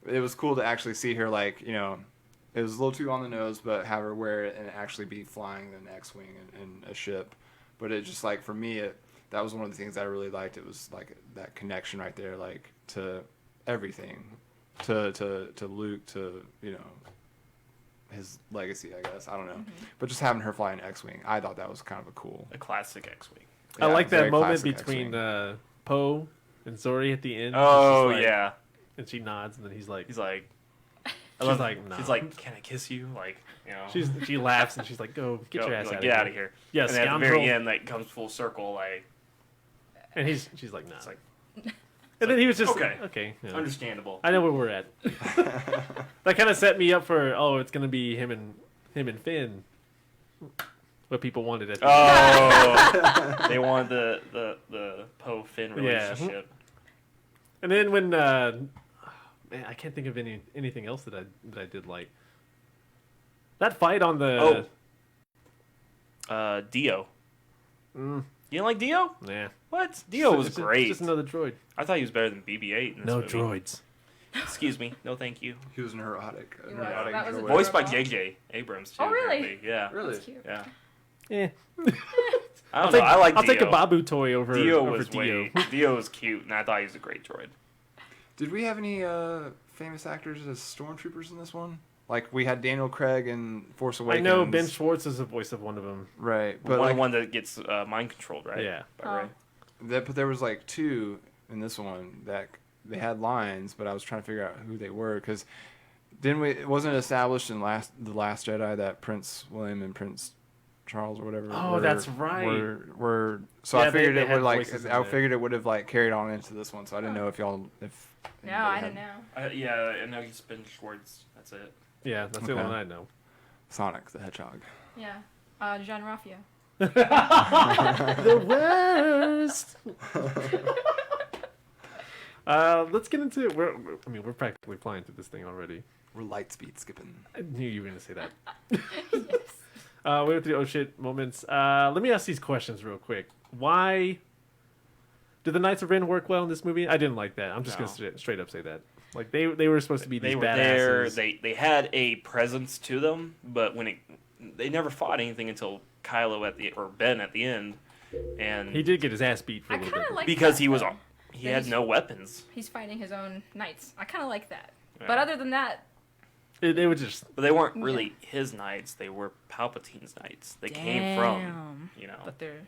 It was cool to actually see her, like, you know, it was a little too on the nose, but have her wear it and actually be flying an X-wing and a ship. But it just, like, for me, that was one of the things that I really liked. It was like that connection right there, like, to everything, to Luke, to, you know, his legacy, I guess. I don't know. Mm-hmm. But just having her fly an X-wing, I thought that was kind of a cool. A classic X-wing. I Yeah, like that very moment classic between X-wing. Poe and Zori at the end. Oh She's just like- yeah. and she nods, and then he's like, He's like. she's like, no. She's like, can I kiss you? Like, you know. she laughs, and she's like, go get your ass like, out get of out here. of here. Yeah, and then at the scoundrel. very end, like comes full circle, like And she's like, no. it's like And then he was just okay. yeah. understandable. I know where we're at. That kind of set me up for it's gonna be him and Finn. What people wanted at the Oh, they wanted the Poe Finn relationship. And then when man, I can't think of anything else that I did like. That fight on the Dio. Mm, You didn't like Dio? nah. What? Dio was It's great. just another droid. I thought he was better than BB-8 in this No movie. droids. Excuse me. No, thank you. He was neurotic. He was. That was droid. Voiced by Adorable. J.J. Abrams too. Oh, really? apparently. Yeah. Really? That's cute. Yeah. Yeah. I don't know. I like I'll Dio. take a Babu toy over Dio over was Dio. Dio was cute, and I thought he was a great droid. Did we have any famous actors as stormtroopers in this one? Like we had Daniel Craig in Force I Awakens. know Ben Schwartz is the voice of one of them. Right, But but like, one that gets mind controlled, right? Yeah. By Rey. but there was like two in this one that they had lines, but I was trying to figure out who they were because it wasn't established in the Last Jedi that Prince William and Prince Charles or whatever. Oh, that's right. Were so Yeah, I figured they it had would like voices in I there. figured it would have like carried on into this one. So I didn't know if No, anybody I had don't know. Yeah, I know he's Ben Schwartz. That's it. Yeah, that's the Okay. only one I know. Sonic the Hedgehog. Yeah. Jean Ralphio. The worst. Let's get into it. We're practically flying through this thing already. We're light speed skipping. I knew you were gonna say that. Yes. We went through the oh shit moments. Let me ask these questions real quick. Why did the Knights of Ren work well in this movie? I didn't like that. I'm just No. gonna straight up say that. Like they were supposed to be these They were there. badasses. They had a presence to them, but they never fought anything until Kylo or Ben at the end, and He did get his ass beat for a I little kind bit. of like because that, he was though. he That had he's- no weapons. He's fighting his own knights. I kind of like that. Yeah. But other than that, They were just But they weren't really his knights. They were Palpatine's knights. They came from, damn. you know. But they're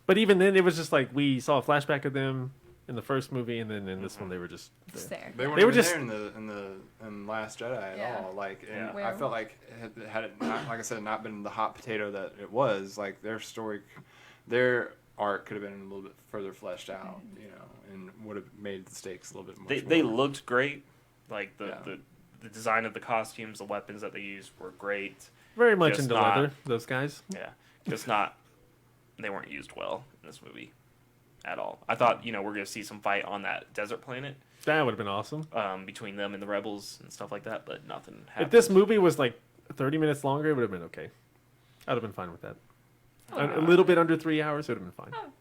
But even then, it was just like we saw a flashback of them in the first movie, and then in this one, they were just just there. They weren't They were even just- there in Last Jedi at Yeah. all. Like, and Yeah. I felt like had it not, like I said, not been the hot potato that it was, like their story, their arc could have been a little bit further fleshed out, you know, and would have made the stakes a little bit more. they looked great. Like Yeah. the design of the costumes, the weapons that they used were great. very much Just into not- leather. Those guys. Yeah, just not. They weren't used well in this movie at all. I thought we're gonna see some fight on that desert planet That would have been awesome. between them and the rebels and stuff like that, but nothing happened. If this movie was like 30 minutes longer, it would have been okay. I'd have been fine with that. A little bit under 3 hours, it would have been fine. Oh,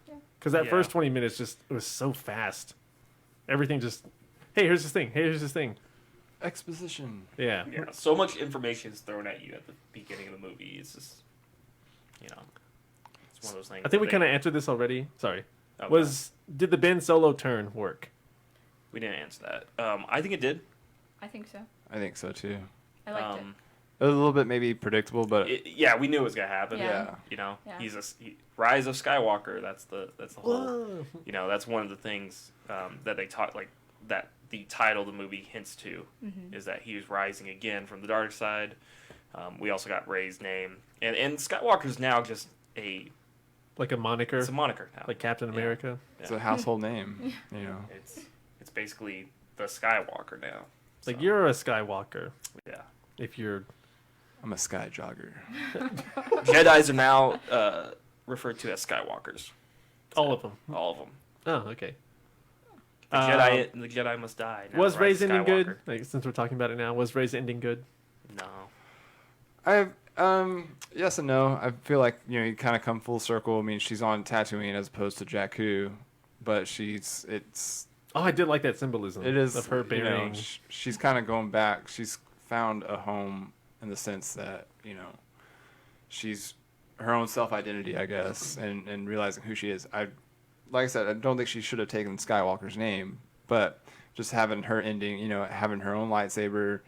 yeah. Because that Yeah. first 20 minutes it was so fast. Everything just, hey, here's this thing. Hey, here's this thing. exposition. Yeah. Yeah, so much information is thrown at you at the beginning of the movie. It's just, it's one of those things. I think we that kind of answered this already. Sorry. okay. Did the Ben Solo turn work? We didn't answer that. I think it did. I think so. I think so too. I liked it. It was a little bit maybe predictable, but Yeah, we knew it was gonna happen. Yeah. yeah. He's Rise of Skywalker. That's the whole. Whoa. That's one of the things that they taught, like that the title of the movie hints to, is that he is rising again from the dark side. We also got Rey's name, and Skywalker's now just like a moniker. It's a moniker now, like Captain America. Yeah. It's a household name, you know. It's basically the Skywalker now. Like you're a Skywalker. Yeah. If you're, I'm a sky jogger. Jedis are now referred to as Skywalkers. all of them. All of them. Oh, okay. The Jedi must die. Now, Was Rise Rey's of ending good? Skywalker. Like, since we're talking about it now, was Rey's ending good? No. Yes and no. I feel like, you know, you kind of come full circle. I mean, she's on Tatooine as opposed to Jakku, but it's Oh, I did like that symbolism. it is of her you burying. know, she's kind of going back. She's found a home in the sense that, you know, she's her own self-identity, I guess, and realizing who she is. Like I said, I don't think she should have taken Skywalker's name, but just having her ending, you know, having her own lightsaber,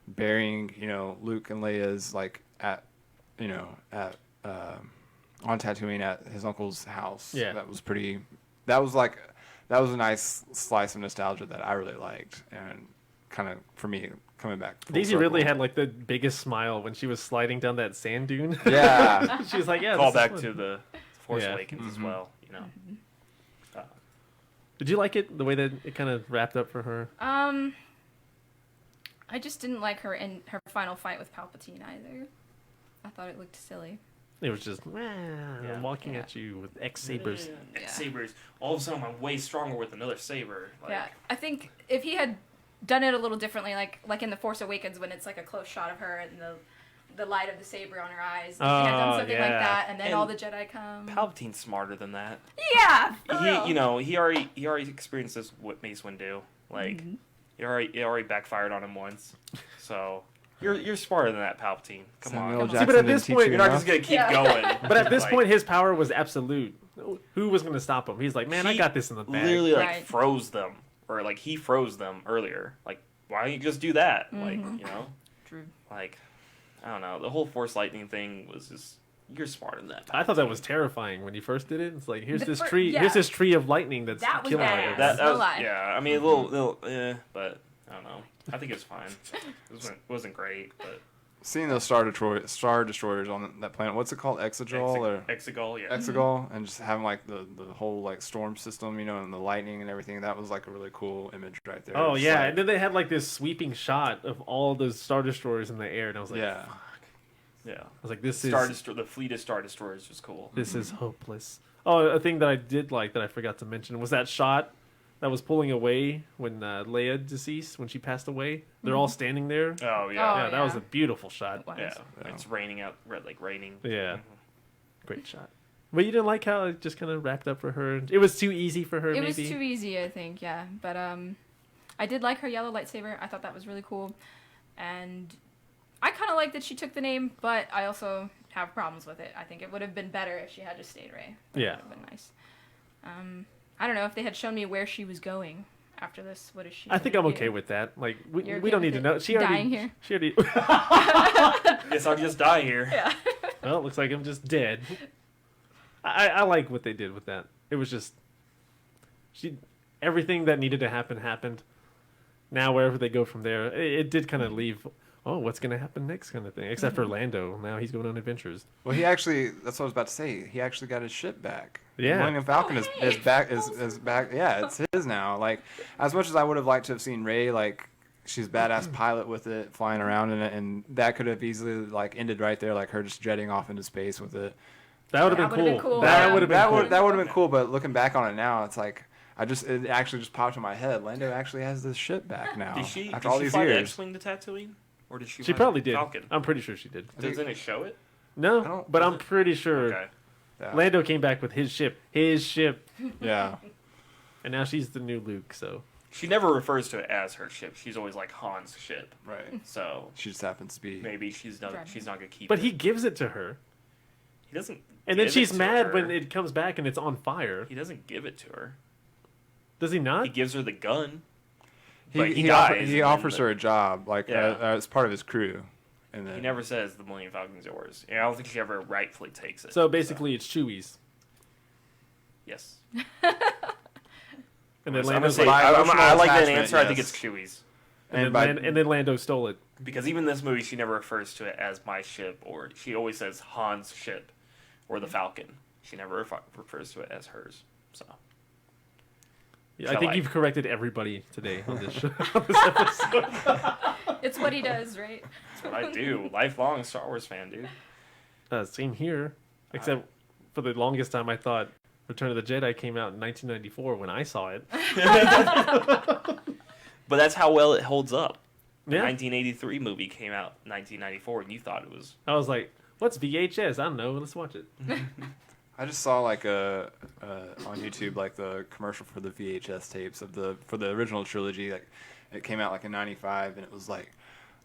burying, you know, Luke and Leia's like at on Tatooine at his uncle's house. Yeah. That was a nice slice of nostalgia that I really liked, and kind of for me coming back. Full Daisy Ridley circle. had like the biggest smile when she was sliding down that sand dune. Yeah. She was like, "Yeah." Call this is back fun. to the Force Yeah. Awakens as well. You know. Did you like it the way that it kind of wrapped up for her? I just didn't like her in her final fight with Palpatine either. I thought it looked silly. It was just, I'm walking Yeah. at you with X sabers. Yeah. Sabers. All of a sudden, I'm way stronger with another saber. Like, Yeah, I think if he had done it a little differently, like in The Force Awakens when it's like a close shot of her and the light of the saber on her eyes, if he had done something like yeah. that, and then And all the Jedi come. Palpatine's smarter than that. Yeah, for real. He already experienced this what Mace Windu do. Like, it already backfired on him once. So you're smarter than that, Palpatine. Come Samuel on. See, but Jackson at didn't this teach point, you You're not enough? just gonna keep Yeah. going. But at this Like, point, his power was absolute. Who was going to stop him? He's like, man, I he got this in the bag. literally like Right. froze them, or like he froze them earlier. Like, why don't you just do that? Like, you know, True. like, I don't know. The whole Force lightning thing was just, you're smarter than that. I thought that was terrifying when you first did it. It's like, here's The this fir- tree. yeah. Here's this tree of lightning that's That was killing badass. everybody. That No was, lie. yeah. I mean, a little, but I don't know. I think it was fine. It wasn't great, but Seeing those star destroyers on that planet, what's it called, Exegol or Exegol, yeah. Exegol, and just having like the whole like storm system, you know, and the lightning and everything. That was like a really cool image right there. Oh It's yeah, like- and then they had like this sweeping shot of all those star destroyers in the air, and I was like, yeah. Yeah. I was like, this The fleet of Star Destroyers was cool. This is hopeless. Oh, a thing that I did like that I forgot to mention was that shot that was pulling away when Leia deceased, when she passed away. They're all standing there. Oh, yeah. Yeah, that was yeah. a beautiful shot. It was. Yeah. Yeah. It's raining out, like raining. Yeah. Great shot. But you didn't like how it just kind of wrapped up for her? It was too easy for her, It maybe? was too easy, I think, yeah. But I did like her yellow lightsaber. I thought that was really cool. And I kind of like that she took the name, but I also have problems with it. I think it would have been better if she had just stayed Rey. Yeah. That would have been nice. I don't know, if they had shown me where she was going after this, what is she I think gonna I'm do? okay with that. Like, we You're we okay don't need with to it know. She already, dying here? She already... Guess I'll just die here. Yeah. Well, it looks like I'm just dead. I like what they did with that. It was just... Everything that needed to happen happened. Now, wherever they go from there, it did kind of leave... Oh, what's going to happen next kind of thing. Except for Lando. Now he's going on adventures. Well, he actually, that's what I was about to say. He actually got his ship back. Yeah. Millennium Falcon hey. is back. Is back. Yeah, it's his now. Like, as much as I would have liked to have seen Rey, like, she's a badass pilot with it, flying around in it, and that could have easily, like, ended right there, like her just jetting off into space with it. That would That have would've been been cool. cool. That Yeah. would have been cool. That would have been cool, but looking back on it now, it's like, it actually just popped in my head. Lando actually has this ship back now. After all these fly the years. X-Wing to Tatooine? Or did she She fly probably the did. Falcon? I'm pretty sure she did. Doesn't it show it? I No, don't- but I'm pretty sure Okay. Yeah. Lando came back with his ship. Yeah. And now she's the new Luke, so... She never refers to it as her ship. She's always like Han's ship. Right. So She just happens to be. maybe she's not Driving. gonna keep But it. he gives it to her. He doesn't. And then give she's it to mad her. when it comes back and it's on fire. He doesn't give it to her. Does he He not? gives her the gun. But he offer- dies, he and offers then her a job, like Yeah. as part of his crew. And then He never says the Millennium Falcon's yours. And I don't think she ever rightfully takes it. So basically it's Chewie's. yes. And then I'm gonna Lando's say, like, I like that attachment, answer. I think yes. it's Chewie's. and then Lando stole it. Because even this movie, she never refers to it as my ship, or she always says Han's ship, or the Falcon. She never refers to it as hers. So, Yeah, I think you've corrected everybody today on this show. It's what he does, right? That's what I do. Lifelong Star Wars fan, dude. Same here. Except for the longest time, I thought Return of the Jedi came out in 1994 when I saw it. But that's how well it holds up. The Yeah. 1983 movie came out in 1994, and you thought it was... I was like, what's VHS? I don't know. Let's watch it. I just saw like on YouTube like the commercial for the VHS tapes for the original trilogy. Like it came out like in '95, and it was like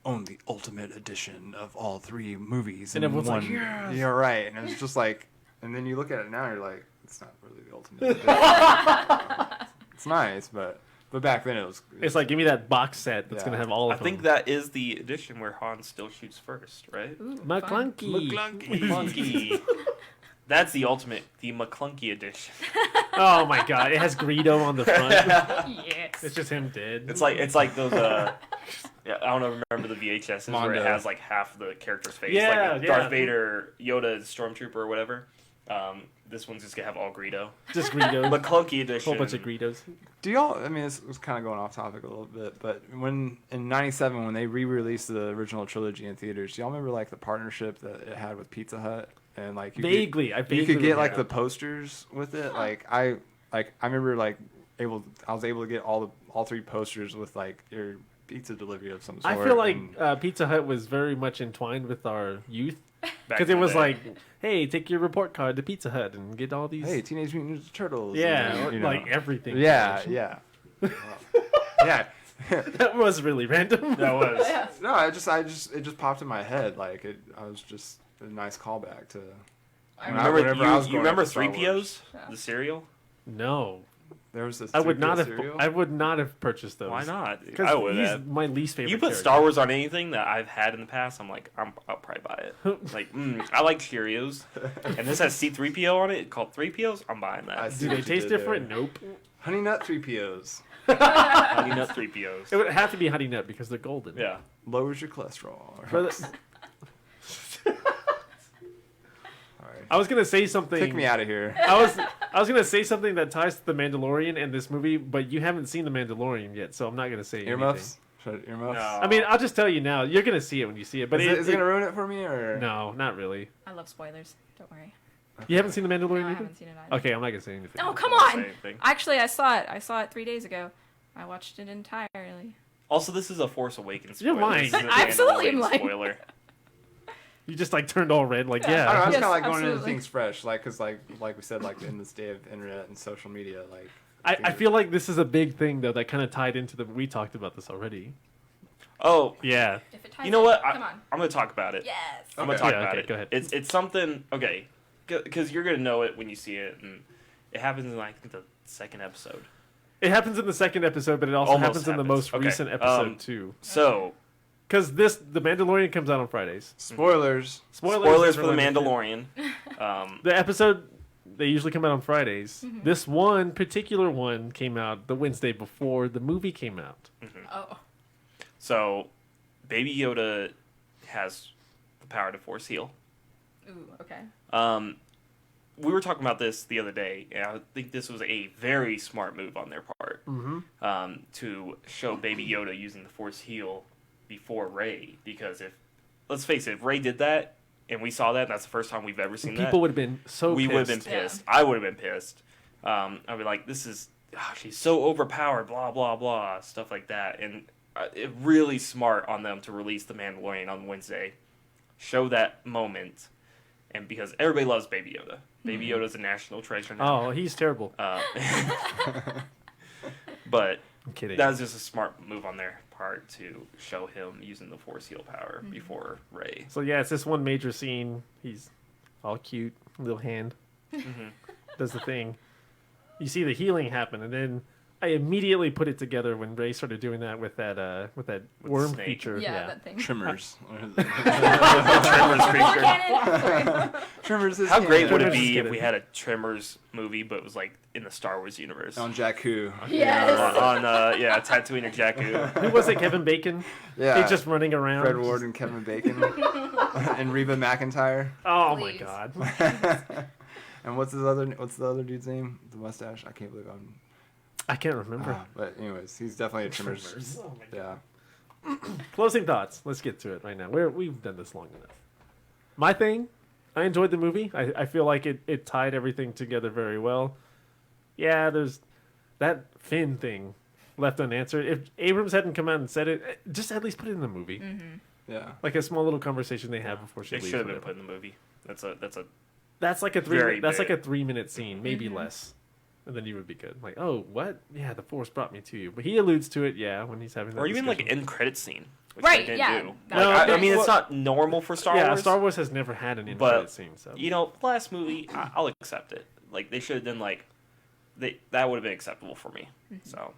own the ultimate edition of all 3 movies. And in everyone's one. like, yes! Yeah, right. And it was just like, and then you look at it now, and you're like, it's not really the ultimate edition. It's nice, but back then it was. It's like, give me that box set that's Yeah. going to have all I of them. think that is the edition where Han still shoots first, right? Ooh, fun. McClunky. McClunky. That's the McClunky edition. Oh my god, it has Greedo on the front. Yes. It's just him dead. It's like those yeah, I don't remember the VHSs where it Mondo. has like half the character's face, Yeah, like yeah. Darth Vader, Yoda, Stormtrooper, or whatever. This one's just gonna have all Greedo. Just Greedo. McClunky A edition. whole bunch of Greedos. Do y'all? I mean, this was kind of going off topic a little bit, but when in '97 when they re-released the original trilogy in theaters, do y'all remember like the partnership that it had with Pizza Hut and like you Vaguely. I you vaguely could get like remember. the posters with it. Like I remember like I was able to get all 3 posters with like your pizza delivery of some sort. I feel like and- Pizza Hut was very much entwined with our youth. Back Because in it the was day. like, hey, take your report card to Pizza Hut and get all these. hey, Teenage Mutant Ninja Turtles. yeah, and, you know. like everything. Yeah, yeah, yeah. That was really random. that was. No, it just popped in my head. Like I was just a nice callback to. I whenever I was You growing remember up with Star 3POs? Wars. Yeah. The cereal? No. There was this. I would 3PO not have. cereal. I would not have purchased those. Why not? Because I would he's have. my least favorite. You put character. Star Wars on anything that I've had in the past, I'm like, I'll probably buy it. Like, I like Cheerios, and this has C-3PO on it called 3POs. I'm buying I that. see Do they what you taste did different? there. Nope. Honey Nut 3POs Honey Nut 3POs. It would have to be Honey Nut because they're golden. Yeah. lowers your cholesterol. But Sorry. I was gonna say something. Kick me out of here. I was gonna say something that ties to the Mandalorian and this movie, but you haven't seen the Mandalorian yet, so I'm not gonna say Earmuffs. Should I- earmuffs. No. anything. I mean, I'll just tell you now. You're gonna see it when you see it. But Is it gonna ruin it for me or? No, not really. I love spoilers. Don't worry. You haven't seen the No, Mandalorian I either? haven't seen it either. Okay, I'm not gonna say anything. Oh, come Don't say on! anything. Actually, I saw it. I saw it 3 days ago. I watched it entirely. Also, this is a Force Awakens You're spoiler. lying. This isn't a Absolutely Mandalorian I'm lying. spoiler. You just like turned all red, like I don't know. I yeah. was Yes, kind of like going into absolutely. things fresh, like because like we said, like in this day of internet and social media, like. I feel like this is a big thing though that kind of tied into the. We talked about this already. Oh, Yeah. If it ties you know in, what? Come on. I'm going to talk about it. Yes. I'm going Okay. to talk Yeah, about okay, it. go ahead. It's something, okay, because you're going to know it when you see it, and it happens in, I think, the second episode. It happens in the second episode, but it also Almost happens in the happens. most Okay, recent episode too. So, Because the Mandalorian comes out on Fridays. Spoilers. spoilers for the everyone. Mandalorian. The episode they usually come out on Fridays. Mm-hmm. This one particular one came out the Wednesday before the movie came out. Oh. So, Baby Yoda has the power to force heal. Ooh. Okay. We were talking about this the other day, and I think this was a very smart move on their part to show Baby Yoda using the Force heal before Rey. Because let's face it, if Rey did that, and we saw that, and that's the first time we've ever seen that, People would have been so we pissed. would have been pissed. I would have been pissed. I'd be like, this is, she's so overpowered, blah, blah, blah, stuff like that. And it really smart on them to release The Mandalorian on Wednesday. Show that moment. And because everybody loves Baby Yoda. Baby Yoda's a national treasure now. Oh, he's terrible. But I'm kidding. that was just a smart move on their part to show him using the Force heal power before Rey. So yeah, it's this one major scene. He's all cute, little hand, does the thing. You see the healing happen, and then I immediately put it together when Ray started doing that with that worm snake. feature. Yeah, that thing. Trimmers. Tremors creature. Canon. Trimmers is How great would it Tremors is be if good. we had a Tremors movie, but it was like in the Star Wars universe? on Jakku. Yes. On Tatooine or Jakku. Who was it? Kevin Bacon? Yeah. He's just running around. Fred Ward and Kevin Bacon and Reba McEntire. Oh my Please. god. And what's the other dude's name? The mustache. I can't believe I'm. I can't remember. But anyways, he's definitely a Trimmers. Oh my God. Yeah. Closing thoughts. Let's get to it right now. We've done this long enough. My thing, I enjoyed the movie. I feel like it tied everything together very well. Yeah, there's that Finn thing left unanswered. If Abrams hadn't come out and said it, just at least put it in the movie. Yeah. Like a small little conversation they have before she It leaves. should have been whatever. put in the movie. That's like a Very That's like a big. 3-minute scene, maybe less. And then you would be good. Like, oh, what? Yeah, the Force brought me to you. But he alludes to it, yeah, when he's having that Or even like an discussion. end credit scene. Which Right, they didn't yeah. do. That No, Like, I mean, well- it's not normal for Star yeah, Wars. Star Wars has never had an end But, credit scene, so. You know, last movie, I'll accept it. Like, they should have done like, that would have been acceptable for me. So,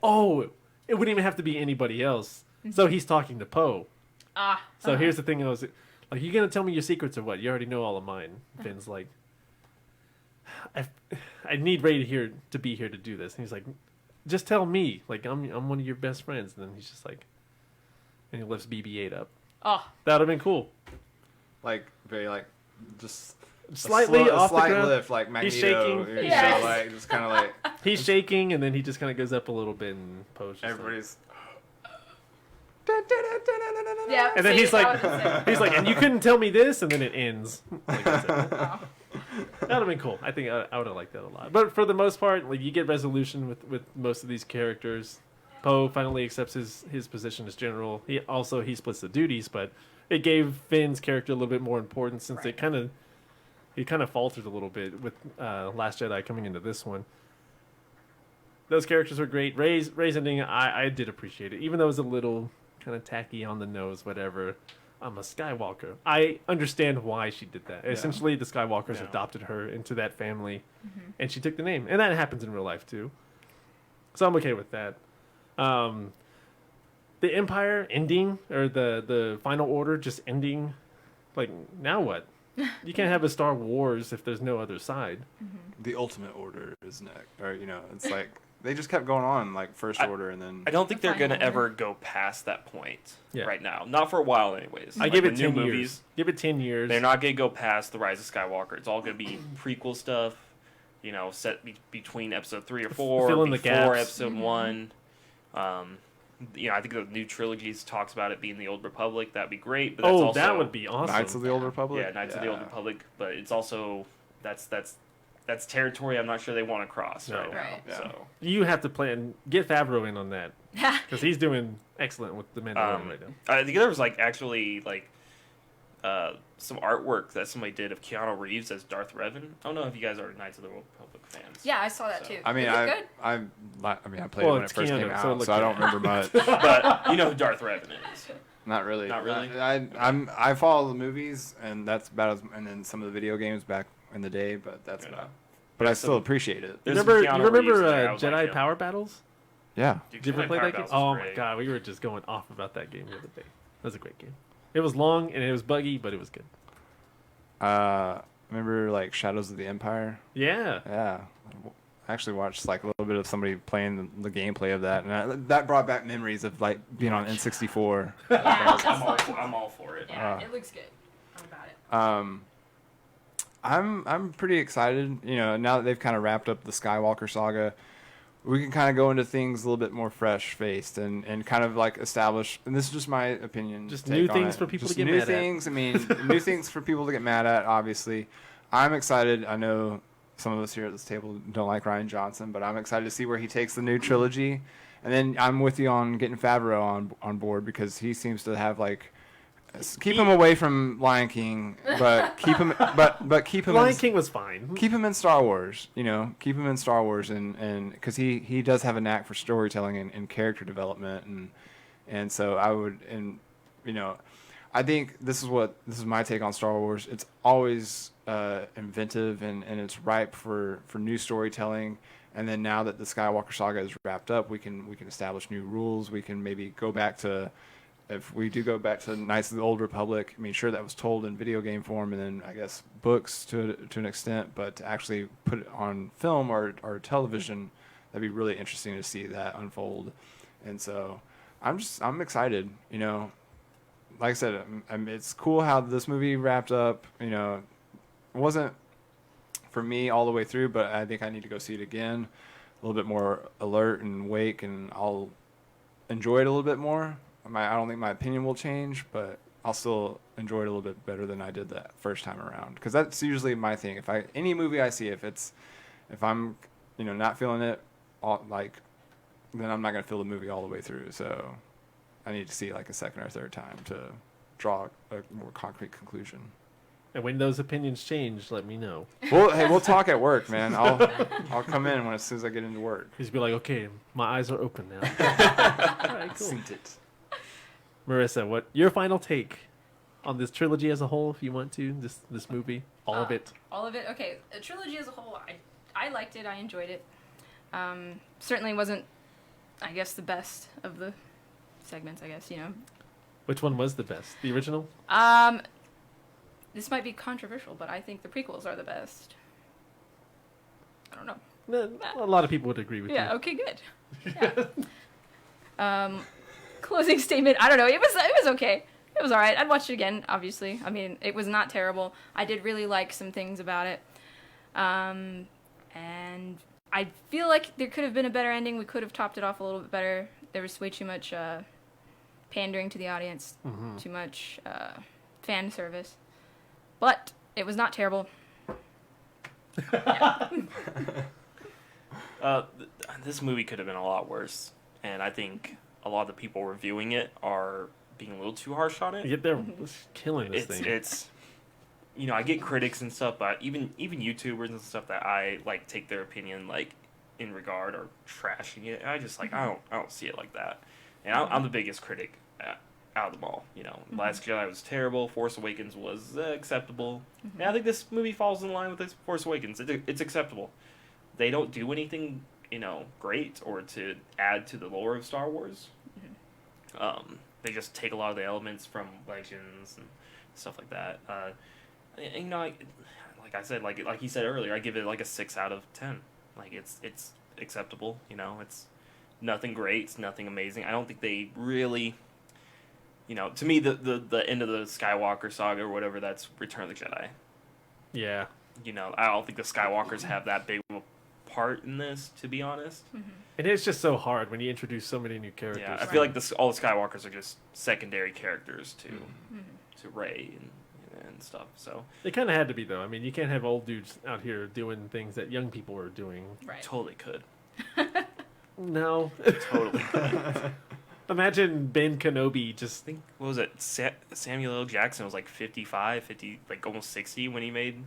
Oh, it wouldn't even have to be anybody else. So he's talking to Poe. Ah. So here's the thing: like, you gonna tell me your secrets or what? You already know all of mine. Finn's like, I need Ray to be here to do this. And he's like, just tell me. Like, I'm one of your best friends. And then he's just like, and he lifts BB-8 up. Oh. That would have been cool. Like very like just Slightly a off the slight ground. lift, like Magneto. He's shaking. You know, Yes. like just kind of like He's shaking, and then he just kind of goes up a little bit, and Poe's just like, everybody's. Yeah. and then see, he's that like, was the same. he's like, and you couldn't tell me this, and then it ends. Like, that's it. Oh. That would have been cool. I think I would have liked that a lot. But for the most part, like, you get resolution with most of these characters. Poe finally accepts his position as general. He splits the duties, but it gave Finn's character a little bit more importance since he kind of faltered a little bit with Last Jedi coming into this one. Those characters were great. Rey's ending, I did appreciate it, even though it was a little kind of tacky on the nose. Whatever. I'm a Skywalker. I understand why she did that. Essentially, the Skywalkers Yeah. adopted her into that family, and she took the name. And that happens in real life, too. So I'm okay with that. The Empire ending, or the Final Order just ending, like, now what? You can't have a Star Wars if there's no other side. The Ultimate Order is next, or it's like they just kept going on like First Order and then. I don't think The they're going to final ever go past that point Yeah. right now. Not for a while, anyways. I Like, give the it new 10 years. movies, Give it 10 years. they're not going to go past the Rise of Skywalker. It's all going to be prequel stuff, set between episode 3 or 4, Fill in the before gaps. episode 1. I think the new trilogies talks about it being the Old Republic. That'd be great. But that's also, that would be awesome. Knights of the Old Republic. Yeah, Knights of the Old Republic. But it's also that's territory I'm not sure they want to cross No. right now. Right. Yeah. So. You have to plan. Get Favreau in on that because he's doing excellent with the Mandalorian right now. I think there was actually some artwork that somebody did of Keanu Reeves as Darth Revan. I don't know if you guys are Knights of the Old Republic fans. Yeah, I saw that So- too. I mean, Is it good? I played Well, it when it it's first Keanu, came so it out, looked so I don't good. remember much. But you know who Darth Revan is. Not really. Not really? I follow the movies, and that's about and then some of the video games back in the day, but that's Yeah. about. But I still appreciate it. There's You some remember Keanu Reeves in there. I was Jedi like, yeah. Power Battles? Yeah. Dude, Did you ever Jedi play Power that game? Battles was Oh my great. god, we were just going off about that game the other day. That was a great game. It was long and it was buggy, but it was good. Remember Shadows of the Empire? Yeah. Yeah. I actually watched a little bit of somebody playing the gameplay of that, and that brought back memories of being on N64. Yeah, I'm all for it. yeah, it looks good. I'm about it. I'm pretty excited. Now that they've kind of wrapped up the Skywalker saga, we can kind of go into things a little bit more fresh-faced and kind of establish. And this is just my opinion. Just take new on things it. for people Just to get new mad at. things. I mean, new things for people to get mad at. Obviously, I'm excited. I know some of us here at this table don't like Rian Johnson, but I'm excited to see where he takes the new trilogy. And then I'm with you on getting Favreau on board because he seems to have keep him away from Lion King, but keep him keep him Lion in, King was fine. keep him in Star Wars. Keep him in Star Wars and because he does have a knack for storytelling and character development and so I would I think this is my take on Star Wars. It's always inventive and it's ripe for new storytelling. And then now that the Skywalker saga is wrapped up, we can establish new rules. We can maybe go back to, if we do go back to Knights of the Old Republic, I mean, sure, that was told in video game form and then I guess books to an extent, but to actually put it on film or television, that'd be really interesting to see that unfold. And so I'm excited, you know. Like I said, it's cool how this movie wrapped up. You know, it wasn't for me all the way through, but I think I need to go see it again, a little bit more alert and awake, and I'll enjoy it a little bit more. I don't think my opinion will change, but I'll still enjoy it a little bit better than I did that first time around. Because that's usually my thing. If any movie I see, if I'm not feeling it, then I'm not gonna feel the movie all the way through. So I need to see like a second or third time to draw a more concrete conclusion. And when those opinions change, let me know. We'll talk at work, man. I'll come in as soon as I get into work. Just be like, okay, my eyes are open now. All right, cool. Seen it. Marissa, what your final take on this trilogy as a whole, if you want to, this movie, all of it? All of it? Okay, the trilogy as a whole, I liked it. I enjoyed it. Certainly wasn't, I guess, the best of the segments, I guess, you know. Which one was the best? The original? This might be controversial, but I think the prequels are the best. I don't know. A lot of people would agree with you. Yeah, okay, good. Yeah. Closing statement, I don't know. It was okay. It was all right. I'd watch it again, obviously. I mean, it was not terrible. I did really like some things about it. And I feel like there could have been a better ending. We could have topped it off a little bit better. There was way too much pandering to the audience, too much fan service. But it was not terrible. This movie could have been a lot worse, and I think a lot of the people reviewing it are being a little too harsh on it. Yet they're killing this thing. It's I get critics and stuff, but even YouTubers and stuff that I like take their opinion like in regard or trashing it. I just like I don't see it like that, and I'm the biggest critic out of them all. You know, Last Jedi was terrible. Force Awakens was acceptable. And I think this movie falls in line with Force Awakens. It's acceptable. They don't do anything great or to add to the lore of Star Wars. They just take a lot of the elements from Legends and stuff like that. Like I said, like he said earlier, I give it like a 6 out of 10. Like it's acceptable. It's nothing great. It's nothing amazing. I don't think they really. To me, the end of the Skywalker saga or whatever, that's Return of the Jedi. Yeah. I don't think the Skywalkers have that big of a part in this, to be honest. And it's just so hard when you introduce so many new characters. Yeah, I feel like all the Skywalkers are just secondary characters to Rey and stuff. So they kind of had to be, though. I mean, you can't have old dudes out here doing things that young people are doing. Right. Totally could. No. Totally could. Imagine Ben Kenobi just... I think, what was it? Samuel L. Jackson was like 55, like almost 60 when he made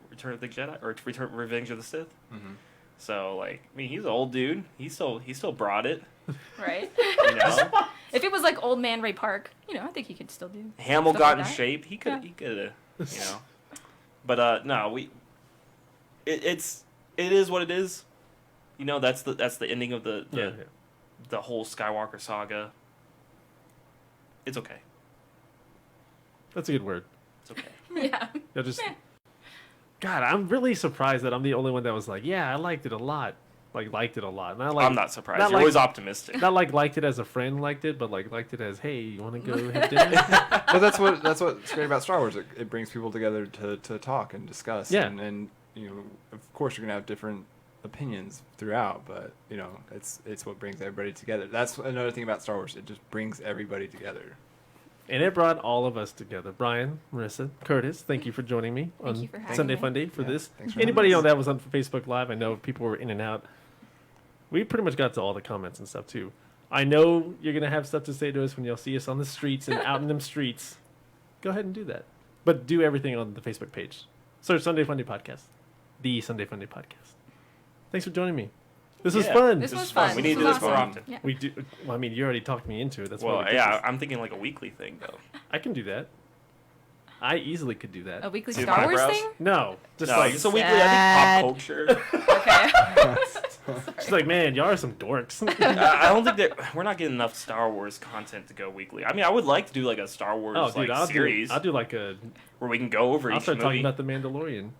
Return of the Jedi, or Revenge of the Sith. So, like, I mean, he's an old dude. He still brought it. Right? If it was like old man Ray Park, I think he could still do Hamill stuff got like in that. shape. He could have, But, no, it is what it is. That's the ending of the whole Skywalker saga. It's okay. That's a good word. It's okay. Yeah. God, I'm really surprised that I'm the only one that was like, yeah, I liked it a lot. Liked it a lot. And I'm not surprised. You're always optimistic. Not liked it as a friend liked it, but liked it as, hey, you want to go have dinner? But that's what's great about Star Wars. It brings people together to talk and discuss. Yeah. And of course you're gonna have different opinions throughout, but it's what brings everybody together. That's another thing about Star Wars. It just brings everybody together. And it brought all of us together. Brian, Marissa, Curtis, thank you for joining me Thank on you for having Sunday me. Fun Day for this. Thanks for Anybody having us. that was on Facebook Live, I know people were in and out. We pretty much got to all the comments and stuff too. I know you're going to have stuff to say to us when you'll see us on the streets and out in them streets. Go ahead and do that. But do everything on the Facebook page. Search Sunday Fun Day Podcast. The Sunday Fun Day Podcast. Thanks for joining me. This was fun. This was fun. We need to do this more often. Yeah. We do. Well, I mean, you already talked me into it. That's why Well, we did yeah, this. I'm thinking like a weekly thing though. I can do that. I easily could do that. A weekly See the Star Wars eyebrows? thing? No, just No, like it's a weekly. I think pop culture. Okay. she's like, man, y'all are some dorks. I don't think that we're not getting enough Star Wars content to go weekly. I mean, I would like to do like a Star Wars Oh, dude, like series I'll do like a. where we can go over I'll each start movie. talking about the Mandalorian.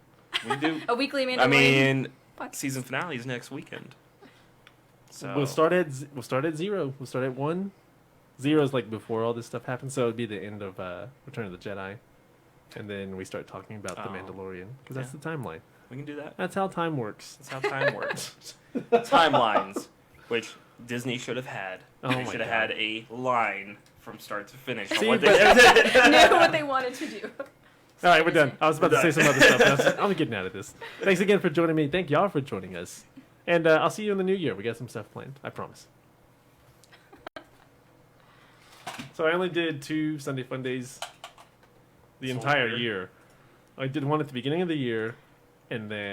We do. A weekly Mandalorian. I mean, podcast. season finale is next weekend. So We'll start at 0. We'll start at 1. 0 is like before all this stuff happens, so it'd be the end of Return of the Jedi, and then we start talking about the Oh. Mandalorian because that's Yeah. the timeline. we can do that. That's how time works. That's how time works. Timelines, which Disney should have had. Oh They my should have God. had a line from start to finish on See, what but- they Knew what they wanted to do. All right, we're done. I was about We're to say done. some other stuff. I'm getting out of this. Thanks again for joining me. Thank y'all for joining us, and I'll see you in the new year. We got some stuff planned. I promise. So I only did 2 Sunday Fun Days the So entire weird. year. I did one at the beginning of the year, and then